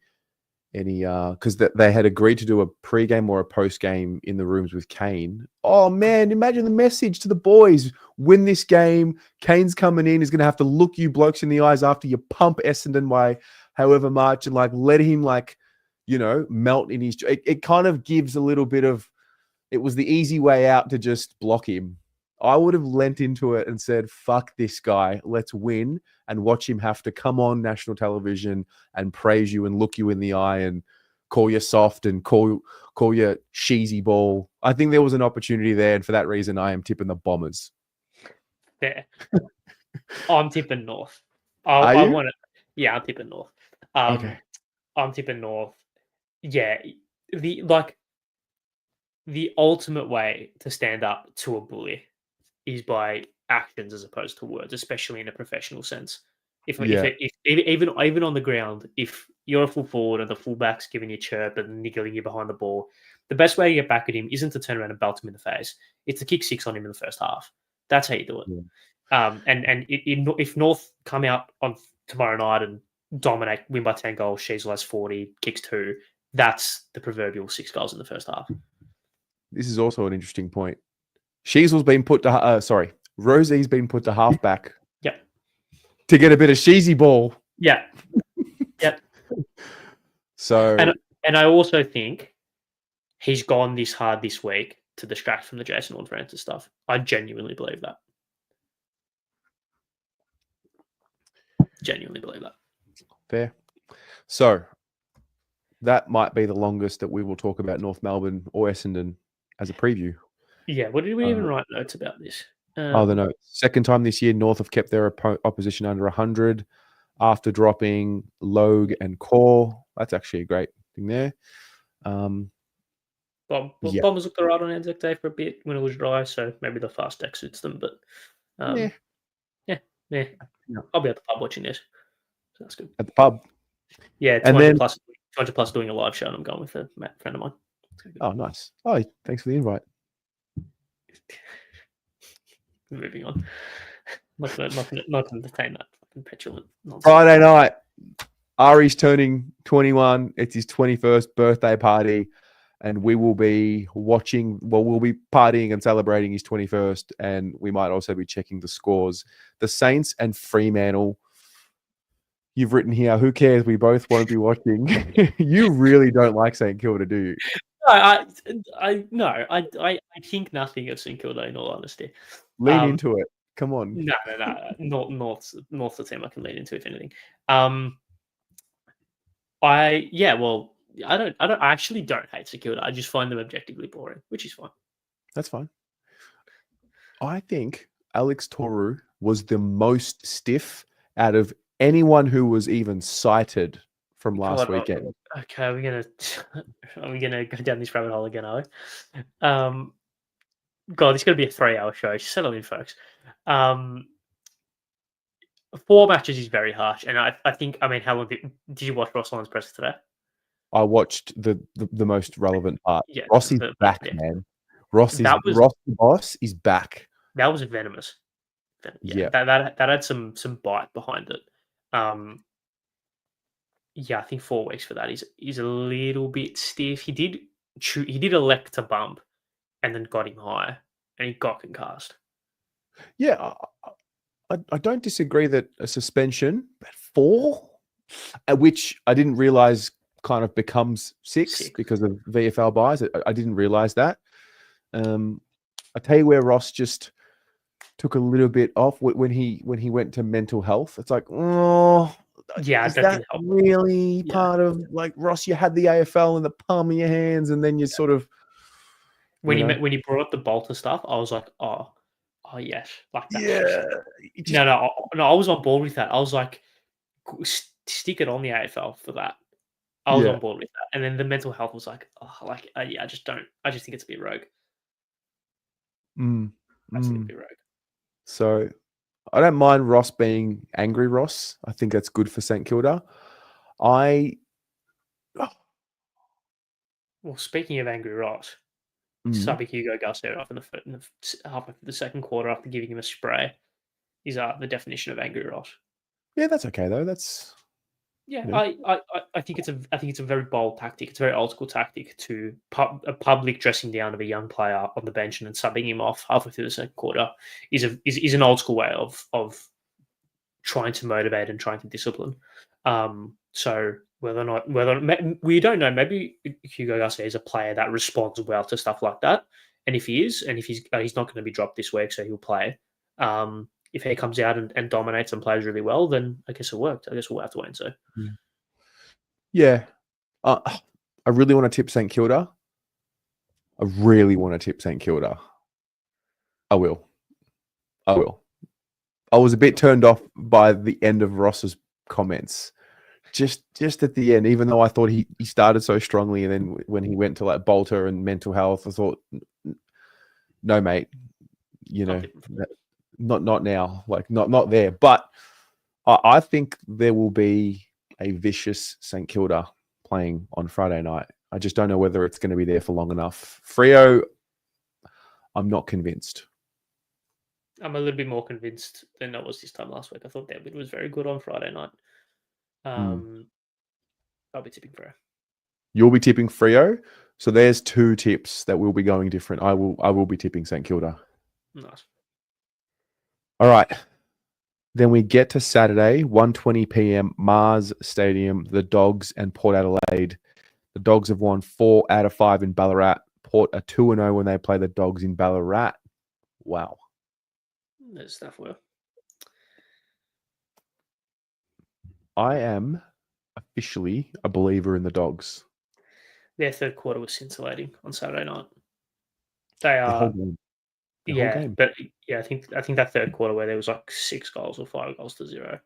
because they had agreed to do a pre-game or a post-game in the rooms with Kane. Oh man, imagine the message to the boys: win this game. Kane's coming in. He's going to have to look you blokes in the eyes after you pump Essendon by however much and let him melt in his. It kind of gives a little bit of. It was the easy way out to just block him. I would have lent into it and said, fuck this guy, let's win, and watch him have to come on national television and praise you and look you in the eye and call you soft and call you cheesy ball. I think there was an opportunity there, and for that reason, I am tipping the Bombers. Yeah. I'm tipping North. I want it. Yeah, I'm tipping North. Okay. I'm tipping North. Yeah. The ultimate way to stand up to a bully is by actions as opposed to words, especially in a professional sense. If even on the ground, if you're a full forward and the fullback's giving you a chirp and niggling you behind the ball, the best way to get back at him isn't to turn around and belt him in the face. It's to kick 6 on him in the first half. That's how you do it. Yeah. If North come out on tomorrow night and dominate, win by 10 goals, Sheasel has 40, kicks 2, that's the proverbial 6 goals in the first half. This is also an interesting point. Sheasel's been put to Rosie's been put to halfback. Yep. To get a bit of cheesy ball. Yeah. Yep. So and I also think he's gone this hard this week to distract from the Jason Horne-Francis stuff. I genuinely believe that. Genuinely believe that. Fair. So that might be the longest that we will talk about North Melbourne or Essendon as a preview. Yeah, what did we even write notes about this? The note. Second time this year, North have kept their opposition under 100 after dropping Logue and Core. That's actually a great thing there. Yeah. Bombers looked alright on Anzac Day for a bit when it was dry, so maybe the fast deck suits them. But Yeah. I'll be at the pub watching this. So that's good. At the pub. Yeah, 200 plus doing a live show, and I'm going with a friend of mine. Oh, nice. Oh, thanks for the invite. Moving on. Not going to entertain that fucking petulant nonsense. Friday night, Ari's turning 21. It's his 21st birthday party, and we will be watching. Well, we'll be partying and celebrating his 21st, and we might also be checking the scores. The Saints and Fremantle. You've written here, who cares? We both won't be watching. You really don't like St Kilda, do you? I think nothing of St Kilda, in all honesty. Lean into it. Come on. No. North's the team I can lean into, if anything. I actually don't hate St Kilda. I just find them objectively boring, which is fine. That's fine. I think Alex Toru was the most stiff out of anyone who was even cited from last weekend. Okay, are we gonna go down this rabbit hole again, are we? God, this is gonna be a 3-hour show. Just settle in, folks. 4 matches is very harsh, and I think. I mean, how long did you watch Ross Lyon's press today? I watched the most relevant part. Yeah, Ross is back, man. Ross the boss is back. That was venomous. Yeah. That had some bite behind it. I think 4 weeks for that is a little bit stiff. He did elect to bump, and then got him high, and he got concussed. Yeah, I don't disagree that a suspension, but 4, which I didn't realize kind of becomes 6 because of VFL buys. I didn't realize that. I tell you where Ross just took a little bit off when he went to mental health. It's like, oh, yeah, is that really part of, like, Ross? You had the AFL in the palm of your hands, and then you sort of when he brought up the Bolter stuff, I was like, oh yes, like that. Yeah, no, I was on board with that. I was like, stick it on the AFL for that. I was on board with that, and then the mental health was like, I just think it's a bit rogue. That's a bit rogue. So I don't mind Ross being angry Ross. I think that's good for St Kilda. Well, speaking of angry Ross, subbing Hugo Garcia off in the half of the second quarter after giving him a spray is the definition of angry Ross. Yeah, that's okay though. That's I think it's a very bold tactic. It's a very old school tactic to a public dressing down of a young player on the bench and then subbing him off halfway through the second quarter is an old school way of trying to motivate and trying to discipline. So whether or not we don't know, maybe Hugo Garcia is a player that responds well to stuff like that, and if he's not going to be dropped this week, so he'll play. If he comes out and dominates and plays really well, then I guess it worked. I guess we'll have to wait and see. Yeah. I really want to tip St Kilda. I will. I was a bit turned off by the end of Ross's comments. Just at the end, even though I thought he started so strongly, and then when he went to like Bolter and mental health, I thought, no, mate, not now, like not there. But I think there will be a vicious St Kilda playing on Friday night. I just don't know whether it's going to be there for long enough. Freo, I'm not convinced. I'm a little bit more convinced than I was this time last week. I thought David was very good on Friday night. I'll be tipping Freo. You'll be tipping Freo. So there's 2 tips that will be going different. I will be tipping St Kilda. Nice. All right. Then we get to Saturday, 1:20 p.m, Mars Stadium, the Dogs and Port Adelaide. The Dogs have won 4 out of 5 in Ballarat. Port are 2-0 when they play the Dogs in Ballarat. Wow. There's stuff for you. I am officially a believer in the Dogs. Their third quarter was scintillating on Saturday night. They The whole are, game. The whole game. but I think that third quarter where there was like 6 goals or 5 goals to 0,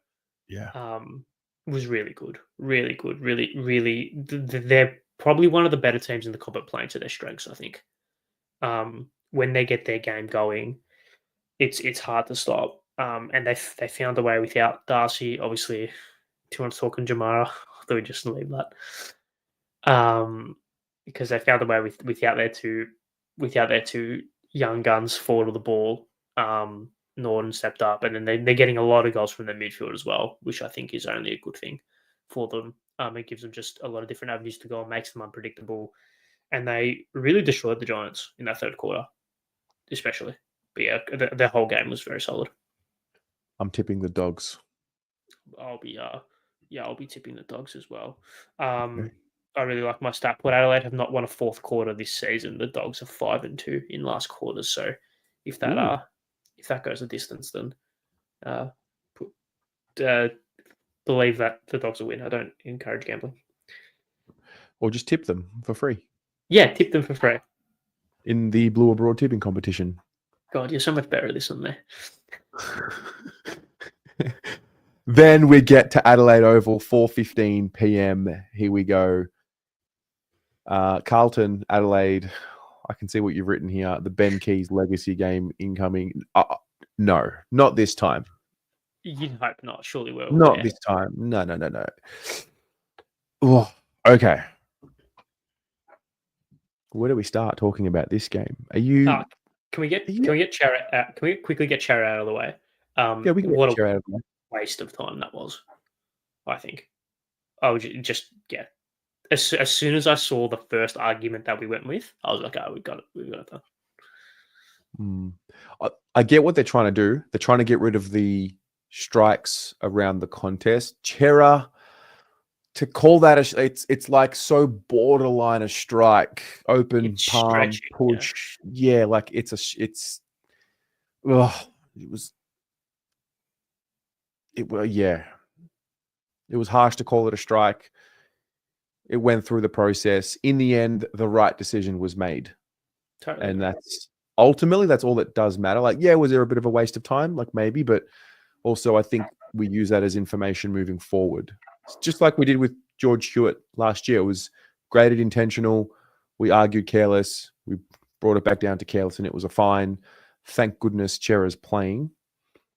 Yeah. was really good, really good, really. They're probably one of the better teams in the comp at playing to their strengths. I think when they get their game going, it's hard to stop. And they found a way without Darcy. Obviously, do you want to talk on Jamara? Do we just leave that? Because they found a way without their two young guns forward of the ball. Norton stepped up, and then they're getting a lot of goals from their midfield as well, which I think is only a good thing for them. It gives them just a lot of different avenues to go and makes them unpredictable. And they really destroyed the Giants in that third quarter, especially. But yeah, the whole game was very solid. I'm tipping the Dogs. I'll be tipping the Dogs as well. I really like my stat. Port Adelaide have not won a fourth quarter this season. The Dogs are 5-2 in last quarters. So if that goes a distance, then believe that the Dogs will win. I don't encourage gambling. Or just tip them for free. Yeah, tip them for free. In the Blue Abroad tipping competition. God, you're so much better at this than me. Then we get to Adelaide Oval, 4:15 p.m. Here we go. Carlton, Adelaide. I can see what you've written here. The Ben Keys legacy game incoming. No, not this time. You'd hope not. Surely we're not there. this time. No. Oh, okay. Where do we start talking about this game? Are you? Can we get Chara? Can we quickly get Chara out of the way? Yeah, we can get Chara out of the way. Waste of time that was. I think. I would just As soon as I saw the first argument that we went with, I was like, "Oh, we've got it done." I get what they're trying to do. They're trying to get rid of the strikes around the contest. Chera, to call that it's like so borderline a strike, open It's palm stretching, push. Yeah, like it was harsh to call it a strike. It went through the process. In the end, the right decision was made. Totally. And that's ultimately all that does matter. Like, yeah, was there a bit of a waste of time? Like maybe, but also I think we use that as information moving forward. It's just like we did with George Hewitt last year. It was graded intentional. We argued careless. We brought it back down to careless and it was a fine. Thank goodness Chera's playing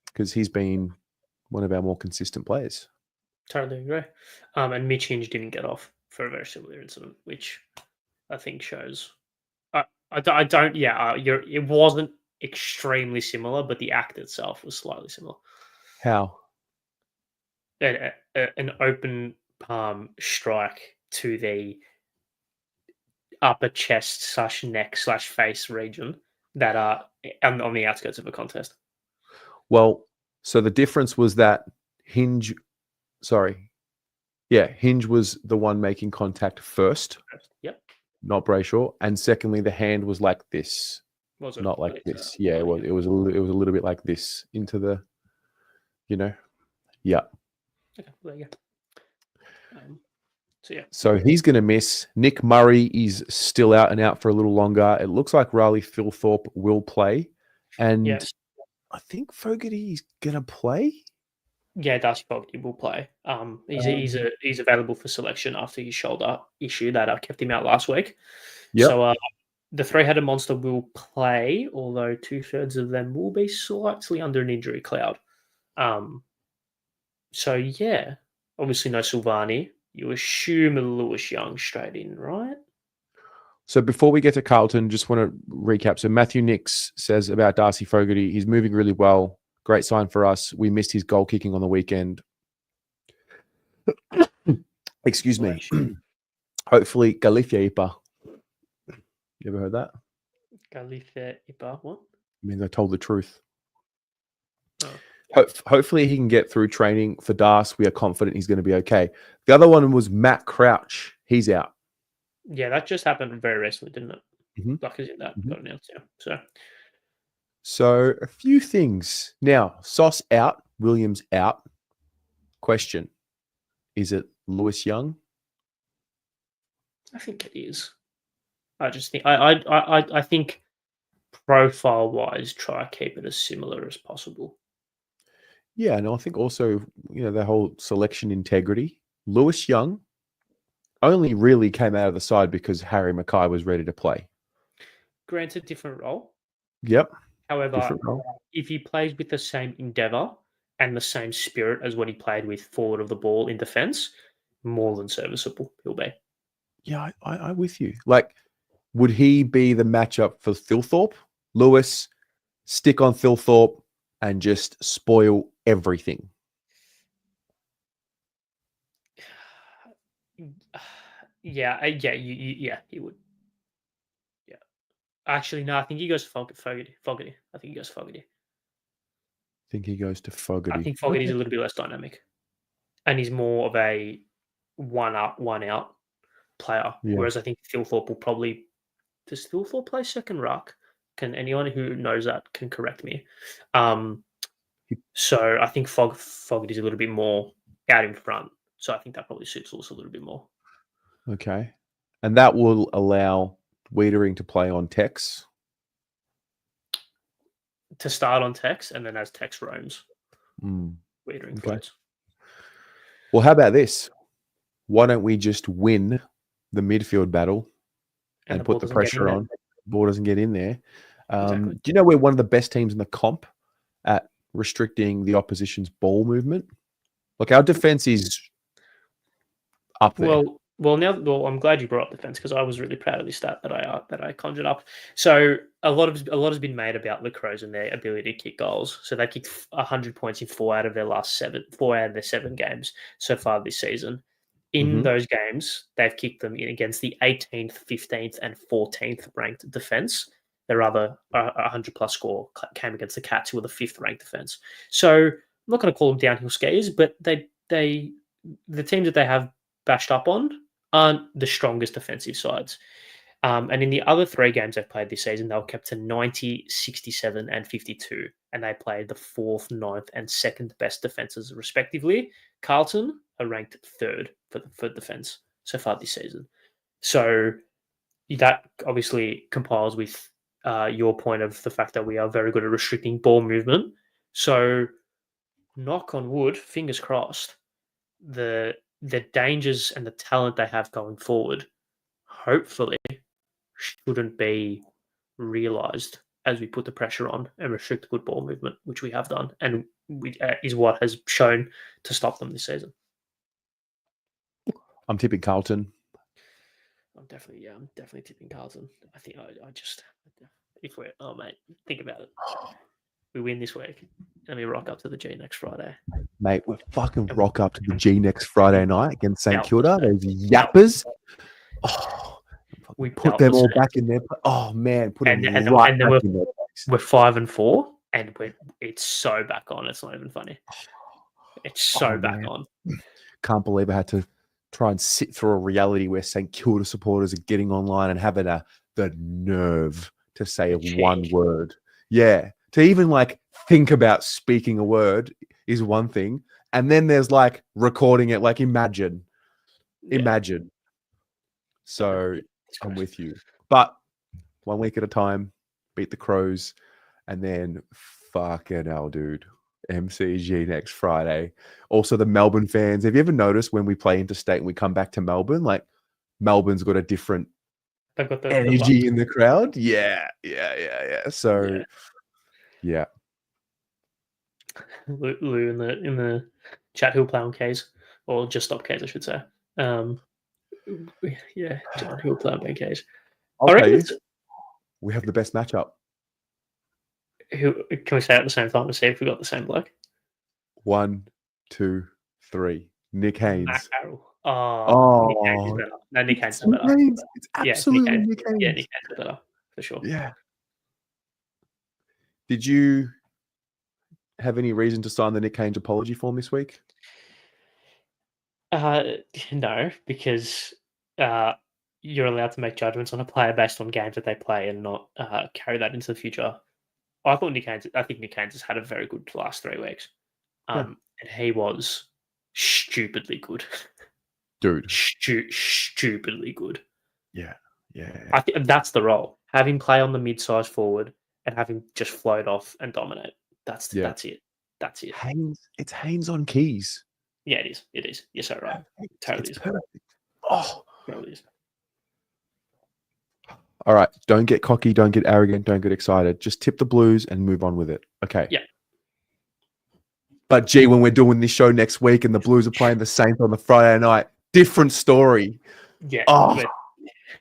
because he's been one of our more consistent players. Totally agree. And Mitch Hinge didn't get off for a very similar incident, which I think shows. It wasn't extremely similar, but the act itself was slightly similar. How? An open palm strike to the upper chest / neck / face region that are on the outskirts of a contest. Well, so the difference was that Hinge was the one making contact first. Yep. Not Brayshaw. And secondly, the hand was like this. Was it? Not like this. Yeah, it was. It was a little bit like this into the, yeah. Okay, there you go. So he's going to miss. Nick Murray is still out for a little longer. It looks like Riley Philthorpe will play, and I think Fogarty is going to play. Yeah, Darcy Fogarty will play. He's available for selection after his shoulder issue that kept him out last week. Yep. So the three-headed monster will play, although 2/3 of them will be slightly under an injury cloud. So yeah, obviously no Silvani. You assume a Lewis Young straight in, right? So before we get to Carlton, just want to recap. So Matthew Nix says about Darcy Fogarty, he's moving really well. Great sign for us. We missed his goal kicking on the weekend. Excuse me. Hopefully, Galithia Ipa. You ever heard that? Galithia Ipa, what? It means I told the truth. Oh. Hopefully, he can get through training for Das. We are confident he's going to be okay. The other one was Matt Crouch. He's out. Yeah, that just happened very recently, didn't it? Mm-hmm. Like, is it that got announced? Yeah. So a few things. Now, Sauce out, Williams out. Question, is it Lewis Young? I think it is. I just think I think profile wise, try to keep it as similar as possible. Yeah, and I think also, the whole selection integrity. Lewis Young only really came out of the side because Harry Mackay was ready to play. Granted, different role. Yep. However, Different role. if he plays with the same endeavour and the same spirit as what he played with forward of the ball in defence, more than serviceable he'll be. Yeah, I'm with you. Like, would he be the matchup for Thilthorpe? Lewis, stick on Thilthorpe and just spoil everything. Yeah, he would. Yeah, actually, no, I think he goes for Fogarty. I think he goes for Fogarty. Think he goes to Fogarty. I think Fogarty's a little bit less dynamic, and he's more of a one up, one out player. Yeah. Whereas I think Thilthorpe will probably. Does Thilthorpe play second ruck? Can anyone who knows that can correct me? So I think Fogarty's a little bit more out in front. So I think that probably suits us a little bit more. Okay. And that will allow Wiedering to play on Tex. To start on Tex, and then as Tex roams, Wiedering Okay. floats. Well, how about this? Why don't we just win the midfield battle and the ball put the doesn't get in pressure there. on? The ball doesn't get in there. Exactly. Do you know we're one of the best teams in the comp at restricting the opposition's ball movement? Look, our defense is up there. Well, I'm glad you brought up defense because I was really proud of this stat that I conjured up. So a lot has been made about the Crows and their ability to kick goals. So they kicked 100 points in 4 out of their 7 games so far this season. In those games, they've kicked them in against the 18th, 15th, and 14th ranked defense. Their other 100 plus score came against the Cats, who were the 5th ranked defense. So I'm not going to call them downhill skiers, but the teams that they have bashed up on aren't the strongest defensive sides. And in the other 3 games they've played this season, they were kept to 90, 67, and 52. And they played the 4th, 9th, and 2nd best defenses, respectively. Carlton are ranked 3rd for defense so far this season. So that obviously compiles with your point of the fact that we are very good at restricting ball movement. So knock on wood, fingers crossed, the dangers and the talent they have going forward, hopefully, shouldn't be realised as we put the pressure on and restrict good ball movement, which we have done, and is what has shown to stop them this season. I'm tipping Carlton. I'm definitely tipping Carlton. I think I just, if we're, mate, think about it. We win this week, and we rock up to the G next Friday. Mate, we fucking rock up to the G next Friday night against St Kilda. Those yappers. Oh, we put them all back in there. Oh, man. Put them right back in there. We're 5-4, and it's so back on. It's not even funny. It's so back on. Can't believe I had to try and sit through a reality where St Kilda supporters are getting online and having the nerve to say one word. Yeah. To even think about speaking a word is one thing. And then there's recording it. Imagine. So I'm with you. But 1 week at a time, beat the Crows. And then fucking hell, dude. MCG next Friday. Also, the Melbourne fans. Have you ever noticed when we play interstate and we come back to Melbourne, Melbourne's got a different energy in the crowd? Yeah. So, yeah. Lou in the chat who'll play on Ks, or just stop Ks, I should say. Yeah, John who'll play on Ks. I'll tell you, we have the best matchup. Who can we say at the same time to see if we got the same bloke? 1, 2, 3. Nick Haynes. Matt Carroll. Nick Haynes is better. No, Nick Haynes is better. It's absolutely Nick Haynes. Yeah, Nick Haynes is better for sure. Yeah. Did you have any reason to sign the Nick Haynes apology form this week? No, because you're allowed to make judgments on a player based on games that they play and not carry that into the future. I think Nick Haynes has had a very good last 3 weeks. And he was stupidly good. Dude. Stupidly good. Yeah. I think that's the role. Have him play on the mid-sized forward and have him just float off and dominate. That's it. That's it. It's Haynes on keys. Yeah, it is. It is. You're so right. Totally It's is. perfect. Oh, Totally is. all right. Don't get cocky. Don't get arrogant. Don't get excited. Just tip the Blues and move on with it. Okay. Yeah. But gee, when we're doing this show next week and the Blues are playing the Saints on the Friday night, different story. Yeah. Oh,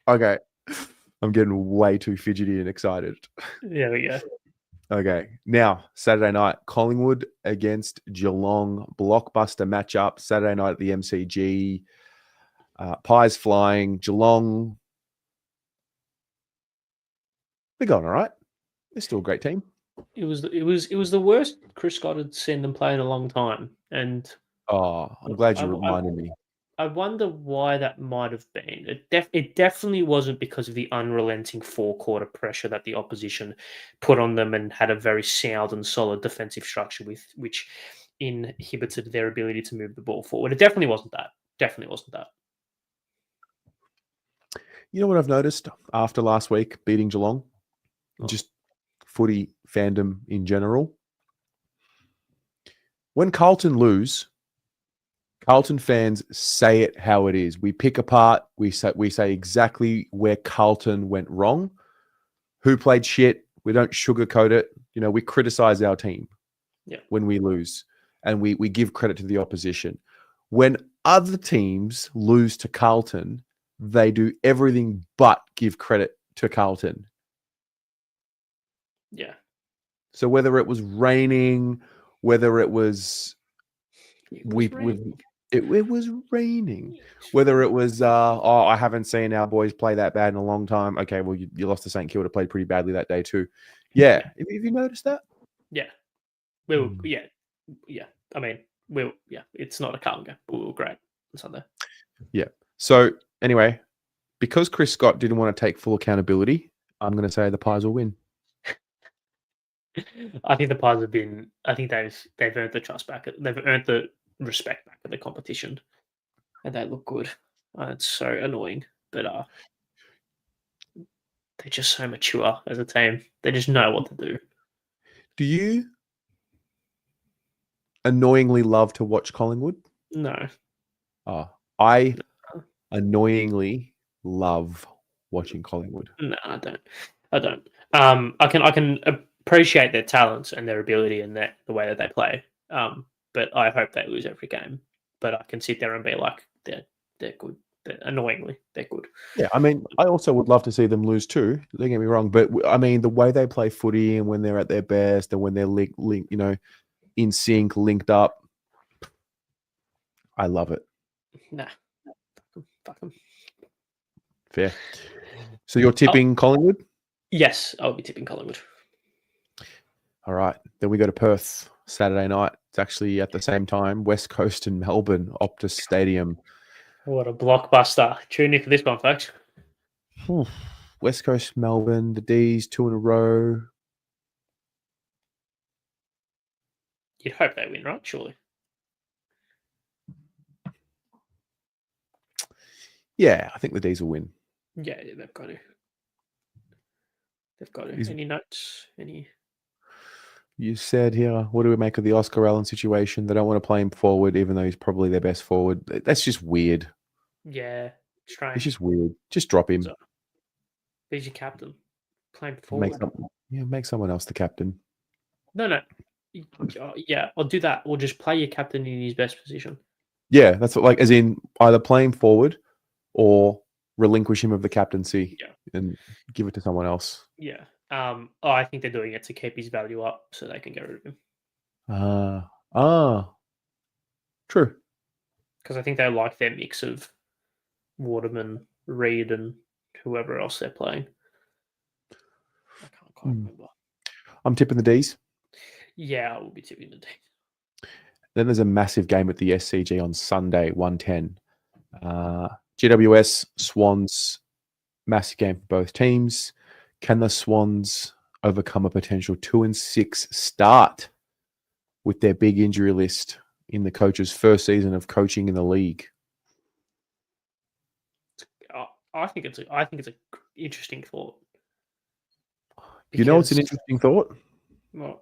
okay. I'm getting way too fidgety and excited. There we go. Okay. Now, Saturday night, Collingwood against Geelong. Blockbuster matchup. Saturday night at the MCG. Pies flying. Geelong. They're going all right. They're still a great team. It was the worst Chris Scott had seen them play in a long time, and I'm glad you reminded me. I wonder why that might have been. It definitely wasn't because of the unrelenting four-quarter pressure that the opposition put on them and had a very sound and solid defensive structure which inhibited their ability to move the ball forward. It definitely wasn't that. Definitely wasn't that. You know what I've noticed after last week beating Geelong? Just footy fandom in general. When Carlton lose, Carlton fans say it how it is. We pick apart. We say exactly where Carlton went wrong, who played shit. We don't sugarcoat it. We criticize our team when we lose, and we give credit to the opposition. When other teams lose to Carlton, they do everything but give credit to Carlton. Yeah. So whether it was raining, whether it was it was raining. Whether it was I haven't seen our boys play that bad in a long time. Okay, well you lost to St Kilda, played pretty badly that day too. Yeah. Have you noticed that? Yeah. Yeah. I mean, it's not a Carlton game, but we were great on Sunday. Yeah. So anyway, because Chris Scott didn't want to take full accountability, I'm going to say the Pies will win. I think the Pies have been. I think they've earned the trust back. They've earned the respect back of the competition, and they look good. It's so annoying, but they're just so mature as a team. They just know what to do. Do you annoyingly love to watch Collingwood? No. I annoyingly love watching Collingwood. No, I don't. I can appreciate their talents and their ability and the way that they play. But I hope they lose every game. But I can sit there and be like, they're good. Annoyingly, they're good. Yeah, I mean, I also would love to see them lose too. Don't get me wrong, but I mean, the way they play footy and when they're at their best and when they're in sync, linked up, I love it. Nah, fuck them. Fair. So you're tipping Collingwood? Yes, I'll be tipping Collingwood. All right. Then we go to Perth Saturday night. It's actually at the same time, West Coast and Melbourne, Optus Stadium. What a blockbuster. Tune in for this one, folks. West Coast, Melbourne, the D's, 2 in a row. You'd hope they win, right? Surely. Yeah, I think the D's will win. Yeah, they've got to. They've got to. Any notes? You said here, what do we make of the Oscar Allen situation? They don't want to play him forward, even though he's probably their best forward. That's just weird. Yeah, strange. It's just weird. Just drop him. He's your captain. Play him forward. Make someone else the captain. No. Yeah, I'll do that. Or just play your captain in his best position. Yeah, that's what, as in either play him forward or relinquish him of the captaincy and give it to someone else. Yeah. I think they're doing it to keep his value up so they can get rid of him. True. Because I think they like their mix of Waterman, Reed, and whoever else they're playing. I can't quite remember. I'm tipping the D's. Yeah, I will be tipping the D's. Then there's a massive game at the SCG on Sunday, 1:10. GWS, Swans, massive game for both teams. Can the Swans overcome a potential 2-6 start with their big injury list in the coach's first season of coaching in the league? I think it's a interesting thought. You know, it's an Because- interesting thought. Well,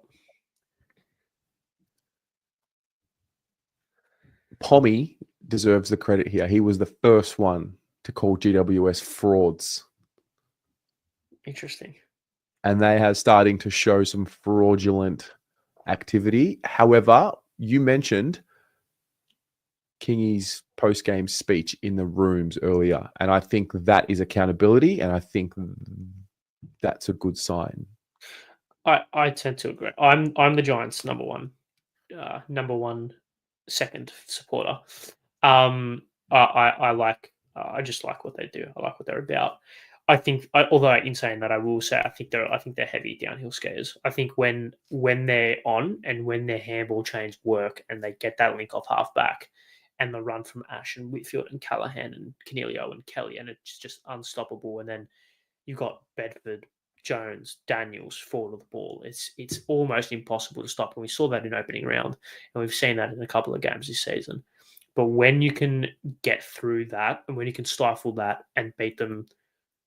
Pommy deserves the credit here. He was the first one to call GWS frauds, interesting. and they are starting to show some fraudulent activity. However, you mentioned Kingy's post-game speech in the rooms earlier, and I think that is accountability, and I think that's a good sign. I tend to agree. I'm the Giants' number one second supporter. I just like what they do. I like what they're about. I think, although in saying that, I will say I think they're heavy downhill skiers. I think when they're on and when their handball chains work and they get that link off half back and the run from Ash and Whitfield and Callahan and Canelio and Kelly, and it's just unstoppable. And then you've got Bedford, Jones, Daniels forward of the ball. It's almost impossible to stop. And we saw that in opening round, and we've seen that in a couple of games this season. But when you can get through that, and when you can stifle that and beat them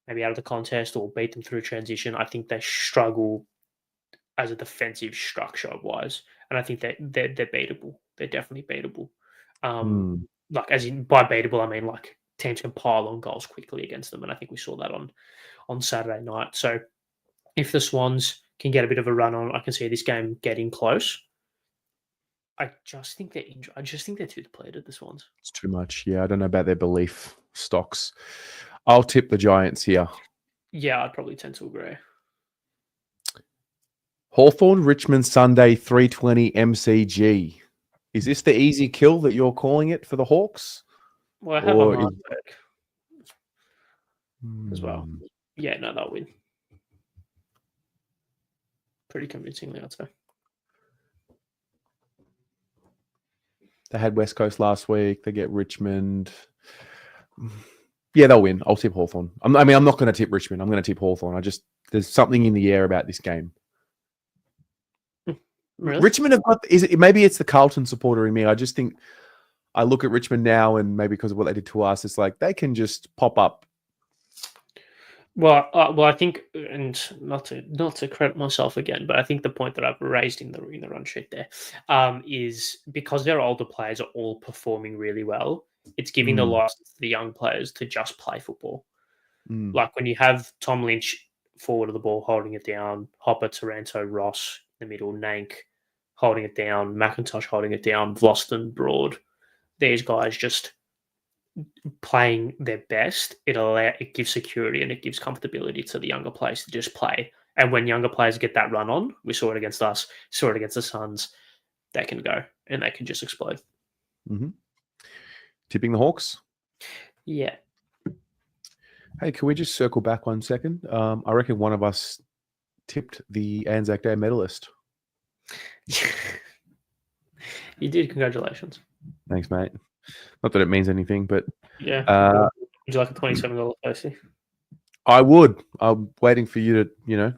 maybe out of the contest or beat them through transition, I think they struggle as a defensive structure wise. And I think they're beatable. They're definitely beatable. Like, as in by beatable, I mean like teams can pile on goals quickly against them. And I think we saw that on Saturday night. So if the Swans can get a bit of a run on, I can see this game getting close. I just think they're injured. I just think they're too depleted, the Swans. It's too much. Yeah, I don't know about their belief stocks. I'll tip the Giants here. Yeah, I'd probably tend to agree. Hawthorn, Richmond, Sunday, 3:20 MCG. Is this the easy kill that you're calling it for the Hawks? Well, I have Or a Mark as well. Hmm. Yeah, no, they'll win. Pretty convincingly, I'd say. They had West Coast last week. They get Richmond. Yeah, they'll win. I'll tip Hawthorn. I'm not going to tip Richmond. I'm going to tip Hawthorn. There's something in the air about this game. Really? Richmond have got. Maybe it's the Carlton supporter in me. I just think I look at Richmond now, and maybe because of what they did to us, it's like they can just pop up. Well, I think, and not to credit myself again, but I think the point that I've raised in the run sheet there is because their older players are all performing really well. It's giving the license to the young players to just play football. Like when you have Tom Lynch forward of the ball holding it down, Hopper, Taranto, Ross in the middle, Nank holding it down, McIntosh holding it down, Vlosten, Broad. These guys just playing their best. It gives security and it gives comfortability to the younger players to just play. And when younger players get that run on, we saw it against us, saw it against the Suns, they can go and they can just explode. Mm-hmm. Tipping the Hawks? Yeah. Hey, can we just circle back 1 second? I reckon one of us tipped the Anzac Day medalist. You did. Congratulations. Thanks, mate. Not that it means anything, but Yeah. Would you like a $27 Percy? I would. I'm waiting for you to,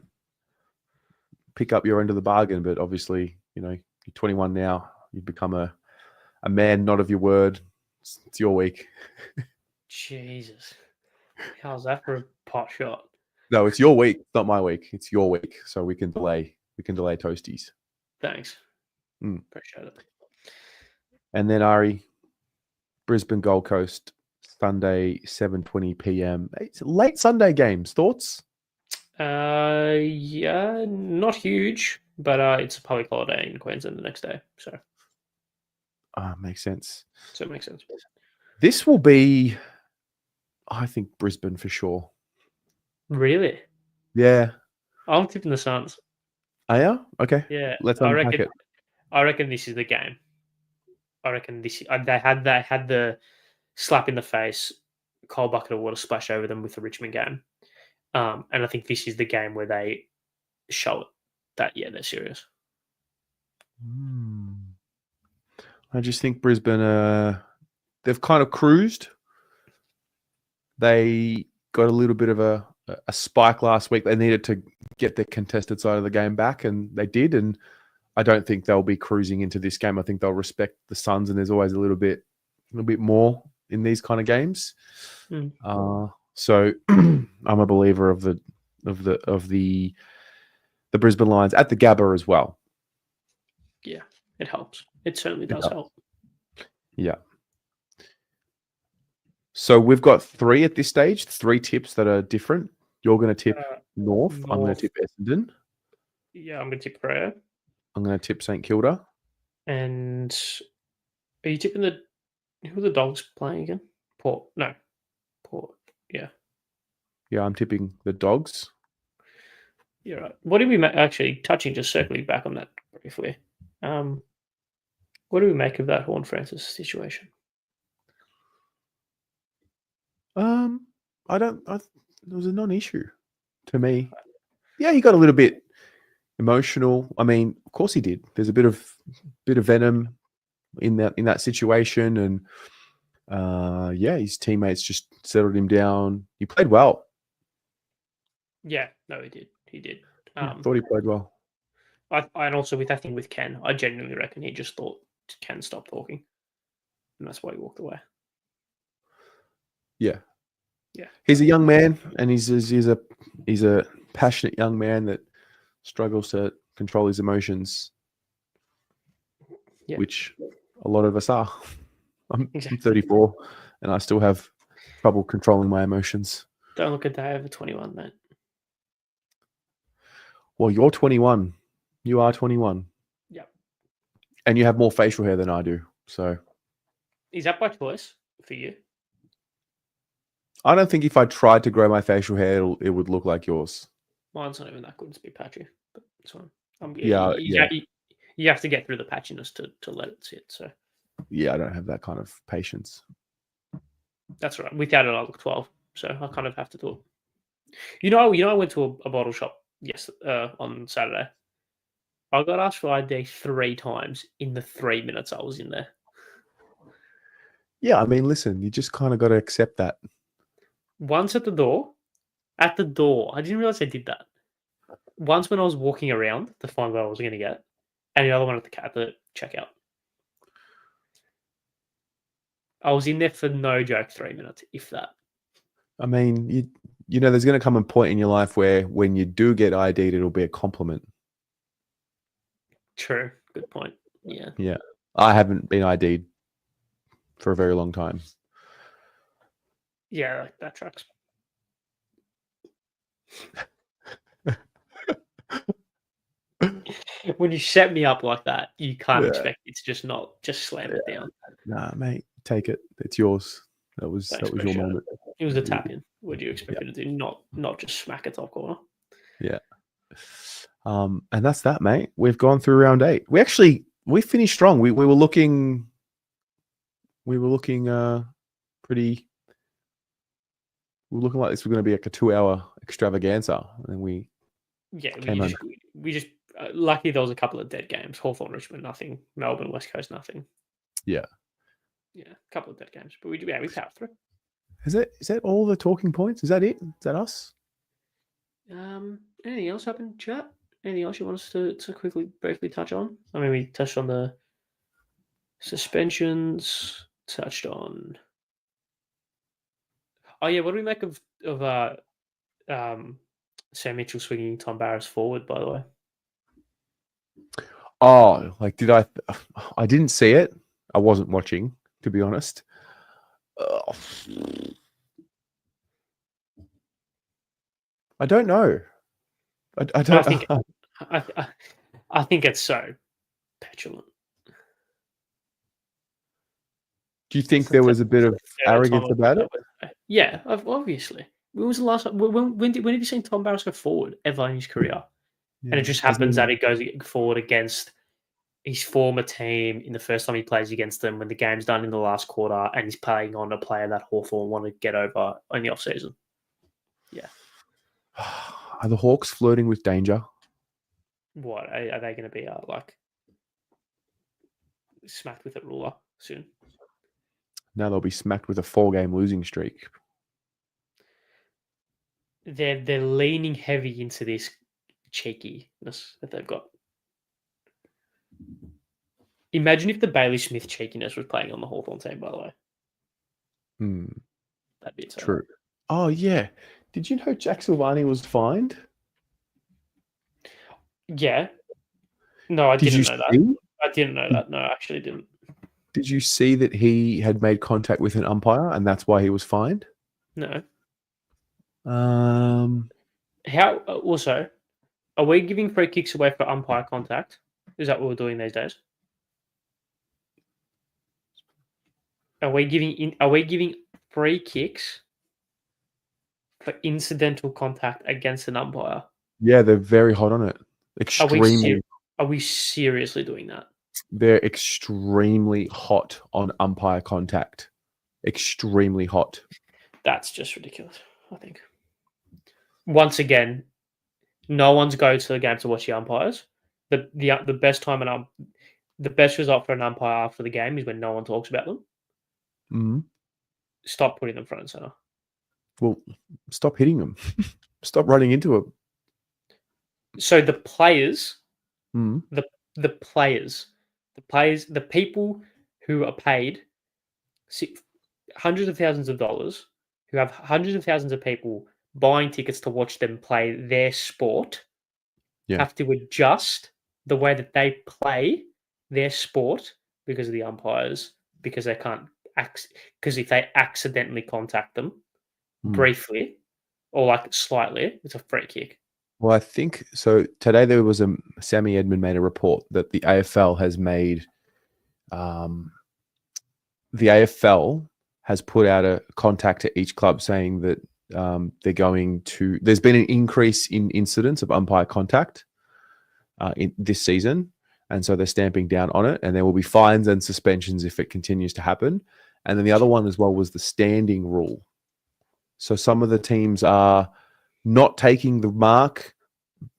pick up your end of the bargain. But obviously, you're 21 now. You've become a man not of your word. It's your week. Jesus. How's that for a pot shot? No, it's your week, not my week. It's your week, so we can delay. We can delay toasties. Thanks. Appreciate it. And then Ari, Brisbane Gold Coast, Sunday, 7:20 p.m. It's late Sunday games. Thoughts? Yeah, not huge, but it's a public holiday in Queensland the next day, so Makes sense. So it makes sense. This will be, I think, Brisbane for sure. Really? Yeah. I'm tipping the Suns. Are you? Okay. Yeah, Let's I unpack it. reckon this is the game. I reckon they had the slap in the face, cold bucket of water splash over them with the Richmond game, and I think this is the game where they show it that they're serious. I just think Brisbane, they've kind of cruised. They got a little bit of a spike last week. They needed to get the contested side of the game back, and they did. And I don't think they'll be cruising into this game. I think they'll respect the Suns, and there's always a little bit more in these kind of games. So So I'm a believer of the Brisbane Lions at the Gabba as well. Yeah, it helps. It certainly does help. Yeah. So we've got 3 at this stage, 3 tips that are different. You're going to tip North. I'm going to tip Essendon. Yeah, I'm going to tip Freo. I'm going to tip St Kilda. And are you tipping who are the Dogs playing again? Port. No. Port. Yeah. Yeah, I'm tipping the Dogs. Yeah, right. What did we actually just circling back on that briefly? What do we make of that Horn Francis situation? It was a non-issue to me. Yeah, he got a little bit emotional. I mean, of course he did. There's a bit of venom in that situation, and his teammates just settled him down. He played well. Yeah, no, he did. He did. I thought he played well. And also with that thing with Ken, I genuinely reckon he just thought Ken stopped talking, and that's why he walked away. Yeah. Yeah. He's a young man, and he's a passionate young man that struggles to control his emotions, which a lot of us are. I'm 34, and I still have trouble controlling my emotions. Don't look a day over 21, mate. Well, you're 21. You are 21. Yep. And you have more facial hair than I do. So, is that by choice for you? I don't think if I tried to grow my facial hair, it would look like yours. Mine's not even that good to be patchy, but it's fine. You have to get through the patchiness to let it sit. So yeah, I don't have that kind of patience. That's right. Without it, I look 12, so I kind of have to do it. You know, I went to a bottle shop on Saturday. I got asked for ID 3 times in the 3 minutes I was in there. Yeah, I mean, listen, you just kind of got to accept that. Once at the door, I didn't realize I did that. Once when I was walking around to find what I was going to get, and the other one at the checkout. I was in there for no joke 3 minutes, if that. I mean, you know, there's going to come a point in your life where when you do get ID'd, it'll be a compliment. True. Good point. Yeah. Yeah. I haven't been ID'd for a very long time. Yeah, that tracks. When you set me up like that, you can't expect it to just slam it down. Nah, mate, take it. It's yours. That was your moment. It was a tap in. What do you expect me to do? Not just smack a top corner. Yeah. And that's that, mate. We've gone through round 8. We finished strong. We were looking pretty. We were looking like this was going to be like a 2-hour extravaganza, and we just lucky there was a couple of dead games. Hawthorn, Richmond, nothing. Melbourne, West Coast, nothing. Yeah, a couple of dead games, but we powered through. Is that all the talking points? Is that it? Is that us? Anything else happened, chat? Anything else you want us to briefly touch on? I mean, we touched on the suspensions. Touched on. Oh yeah, what do we make of Sam Mitchell swinging Tom Barras forward? By the way. Oh, like did I? I didn't see it. I wasn't watching, to be honest. I don't know. I don't. I think it's so petulant. Do you think there was a bit of arrogance about it? Yeah, obviously. When was the last time? When have you seen Tom Barras go forward ever in his career? Yeah, and it just happens that he goes forward against his former team in the first time he plays against them when the game's done in the last quarter, and he's playing on a player that Hawthorn want to get over in the off season. Yeah. Are the Hawks flirting with danger? What are they going to be like smacked with a ruler soon? Now they'll be smacked with a 4-game losing streak. They're leaning heavy into this cheekiness that they've got. Imagine if the Bailey Smith cheekiness was playing on the Hawthorn team, by the way. That'd be true. Oh yeah. Did you know Jack Silvani was fined? Yeah. No, I Did you didn't know that. see? I didn't know that. No, I actually didn't. Did you see that he had made contact with an umpire and that's why he was fined? No. How Also, are we giving free kicks away for umpire contact? Is that what we're doing these days? Are we giving free kicks for incidental contact against an umpire? Yeah, they're very hot on it. Extremely. Are we seriously doing that? They're extremely hot on umpire contact. Extremely hot. That's just ridiculous, I think. Once again, no one's going to the game to watch the umpires. The best time the best result for an umpire after the game is when no one talks about them. Mhm. Stop putting them front and center. Well, stop hitting them. Stop running into them. So the players, Mhm. the players, the people who are paid hundreds of thousands of dollars, who have hundreds of thousands of people buying tickets to watch them play their sport, Yeah. have to adjust the way that they play their sport because of the umpires, because they can't, because if they accidentally contact them briefly or like slightly, it's a free kick. Well, I think so. Today there was Sammy Edmund made a report that the AFL has made. The AFL has put out a contact to each club saying that they're going to. There's been an increase in incidents of umpire contact in this season, and so they're stamping down on it. And there will be fines and suspensions if it continues to happen. And then the other one as well was the standing rule. So some of the teams are not taking the mark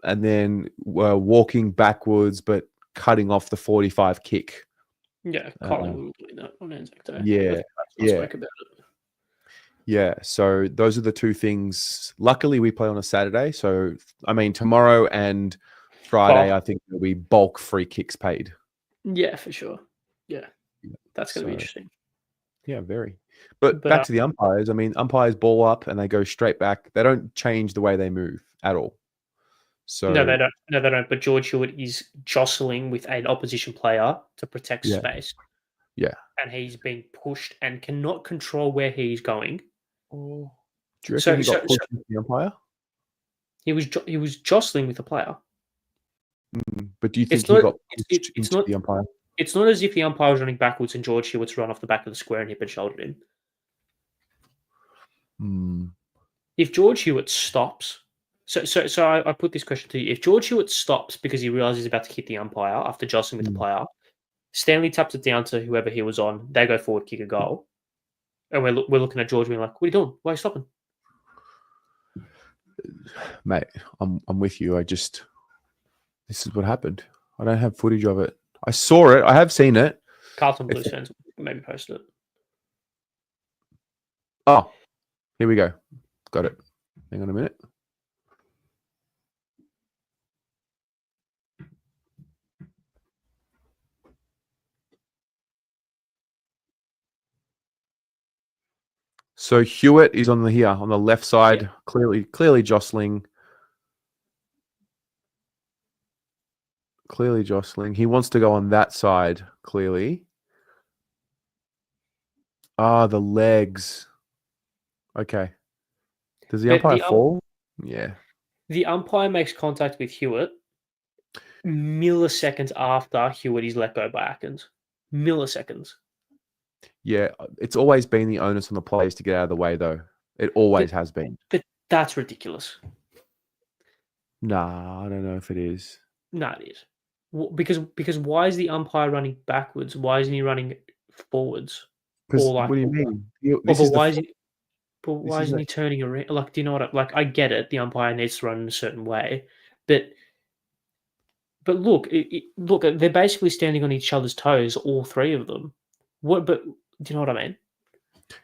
and then walking backwards, but cutting off the 45 kick. Yeah, Collingwood will do that on Anzac Day. Yeah, Spoke about it. Yeah, so those are the two things. Luckily, we play on a Saturday. So, I mean, tomorrow and Friday, I think there'll be bulk free kicks paid. Yeah, for sure. Yeah, that's going to be interesting. Yeah, very. But back to the umpires. I mean, umpires ball up and they go straight back. They don't change the way they move at all. So no, they don't. No, they don't. But George Hewitt is jostling with an opposition player to protect space. Yeah. And he's being pushed and cannot control where he's going. Do you reckon he got pushed with the umpire? He was jostling with the player. But do you think he got pushed into the umpire? It's not as if the umpire was running backwards and George Hewitt's run off the back of the square and hip and shouldered him. If George Hewitt stops, so I put this question to you: if George Hewitt stops because he realizes he's about to hit the umpire after jostling with the player, Stanley taps it down to whoever he was on. They go forward, kick a goal, and we're looking at George being like, "What are you doing? Why are you stopping?" Mate, I'm with you. This is what happened. I don't have footage of it. I saw it. I have seen it. Carlton Blues fans maybe posted it. Oh, here we go. Got it. Hang on a minute. So Hewitt is on the left side, clearly jostling. Clearly jostling. He wants to go on that side, clearly. The legs. Okay. Does the umpire fall? Yeah. The umpire makes contact with Hewitt milliseconds after Hewitt is let go by Atkins. Milliseconds. Yeah, it's always been the onus on the players to get out of the way, though. It always has been. But that's ridiculous. Nah, I don't know if it is. No, it is. Because why is the umpire running backwards? Why isn't he running forwards? What do you mean? Why isn't he turning around? Like, do you know what? I get it. The umpire needs to run in a certain way, but look, look, they're basically standing on each other's toes, all three of them. But do you know what I mean?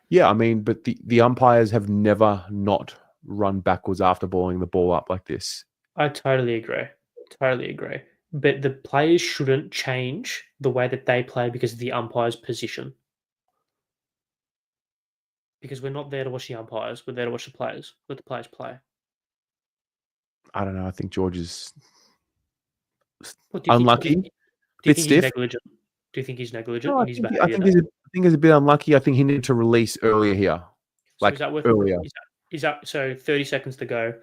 Yeah, I mean, but the umpires have never not run backwards after balling the ball up like this. I totally agree. But the players shouldn't change the way that they play because of the umpire's position. because we're not there to watch the umpires. We're there to watch the players. Let the players play. I don't know. I think George is What do you unlucky, think? Do you bit think he's stiff. negligent? Do you think he's negligent No, in his I behaviour? think he's a bit unlucky. I think he needed to release earlier here. So is that worth? Earlier. Is that so? 30 seconds to go.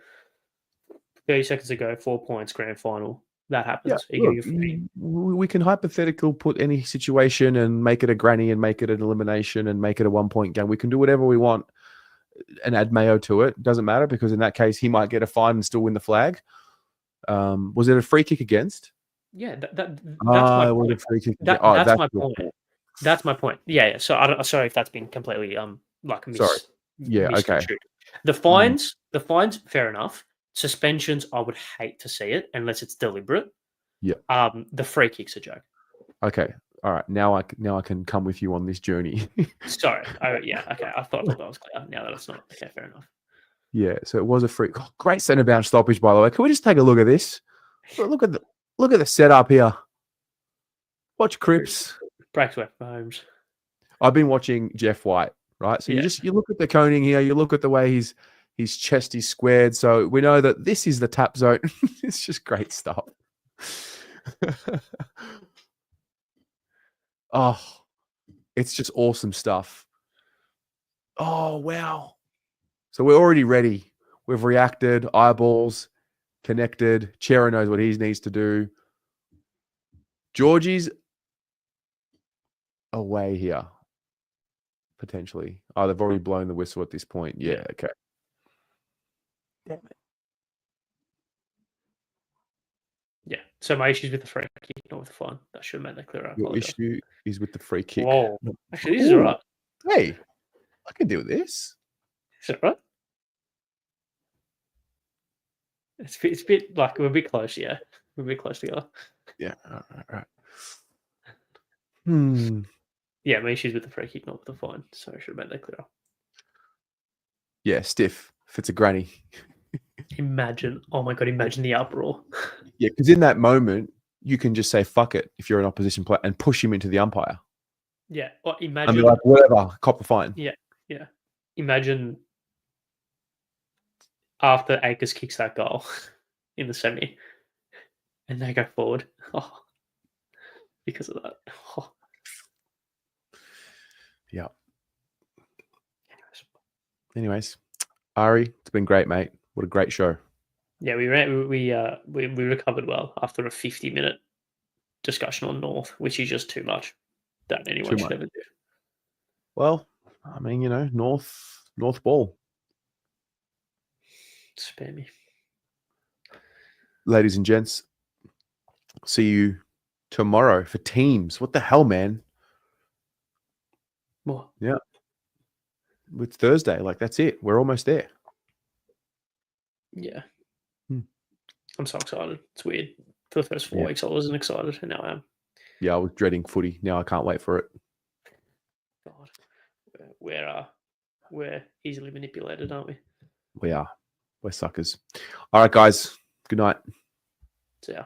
30 seconds to go. 4 points. Grand final. That happens. Yeah, look, we can hypothetical put any situation and make it a granny and make it an elimination and make it a 1 point game. We can do whatever we want and add mayo to it. Doesn't matter because in that case he might get a fine and still win the flag. Was it a free kick against? Yeah, that's my point. Free kick. That's my point. That's my point. Yeah. So I don't. Sorry if that's been completely Sorry. Yeah. Okay. The fines, fair enough. Suspensions, I would hate to see it unless it's deliberate. Yeah. The free kick's a joke. Okay. All right. Now I can come with you on this journey. Sorry. Yeah. Okay. I thought that was clear. Now that it's not. Okay. Fair enough. Yeah. So it was a free. Oh, great centre bounce stoppage, by the way. Can we just take a look at this? Look at the setup here. Watch Cripps. Breaks away from Holmes. I've been watching Jeff White, right? So you look at the coning here. You look at the way his chest is squared. So we know that this is the tap zone. It's just great stuff. Oh, it's just awesome stuff. Oh, wow. So we're already ready. We've reacted, eyeballs connected. Chera knows what he needs to do. Georgie's away here, potentially. Oh, they've already blown the whistle at this point. Yeah, okay. Damn it. Yeah. So my issue's with the free kick, not with the fine. That should have made that clearer. Your issue is with the free kick. Whoa. Actually, this is all right. Hey, I can do this. Is that right? It's a bit like we're a bit close, yeah. We're a bit close together. Yeah, all right. Yeah, my issue's with the free kick, not with the fine. So I should have made that clearer. Yeah, stiff. If it's a granny. Imagine the uproar. Yeah, because in that moment, you can just say, fuck it, if you're an opposition player, and push him into the umpire. Yeah, or imagine. And be like, whatever, cop the fine. Yeah. Imagine after Akers kicks that goal in the semi and they go forward. Oh, because of that. Oh. Yeah. Anyways, Ari, it's been great, mate. What a great show. Yeah, we recovered well after a 50-minute discussion on North, which is just too much. That anyone should ever do. Well, I mean, North ball. Spare me. Ladies and gents, see you tomorrow for teams. What the hell, man? What? Yeah. It's Thursday. Like, that's it. We're almost there. Yeah. I'm so excited. It's weird. For the first 4 weeks, I wasn't excited, and now I am. Yeah, I was dreading footy. Now I can't wait for it. God. We're easily manipulated, aren't we? We are. We're suckers. All right, guys. Good night. See ya.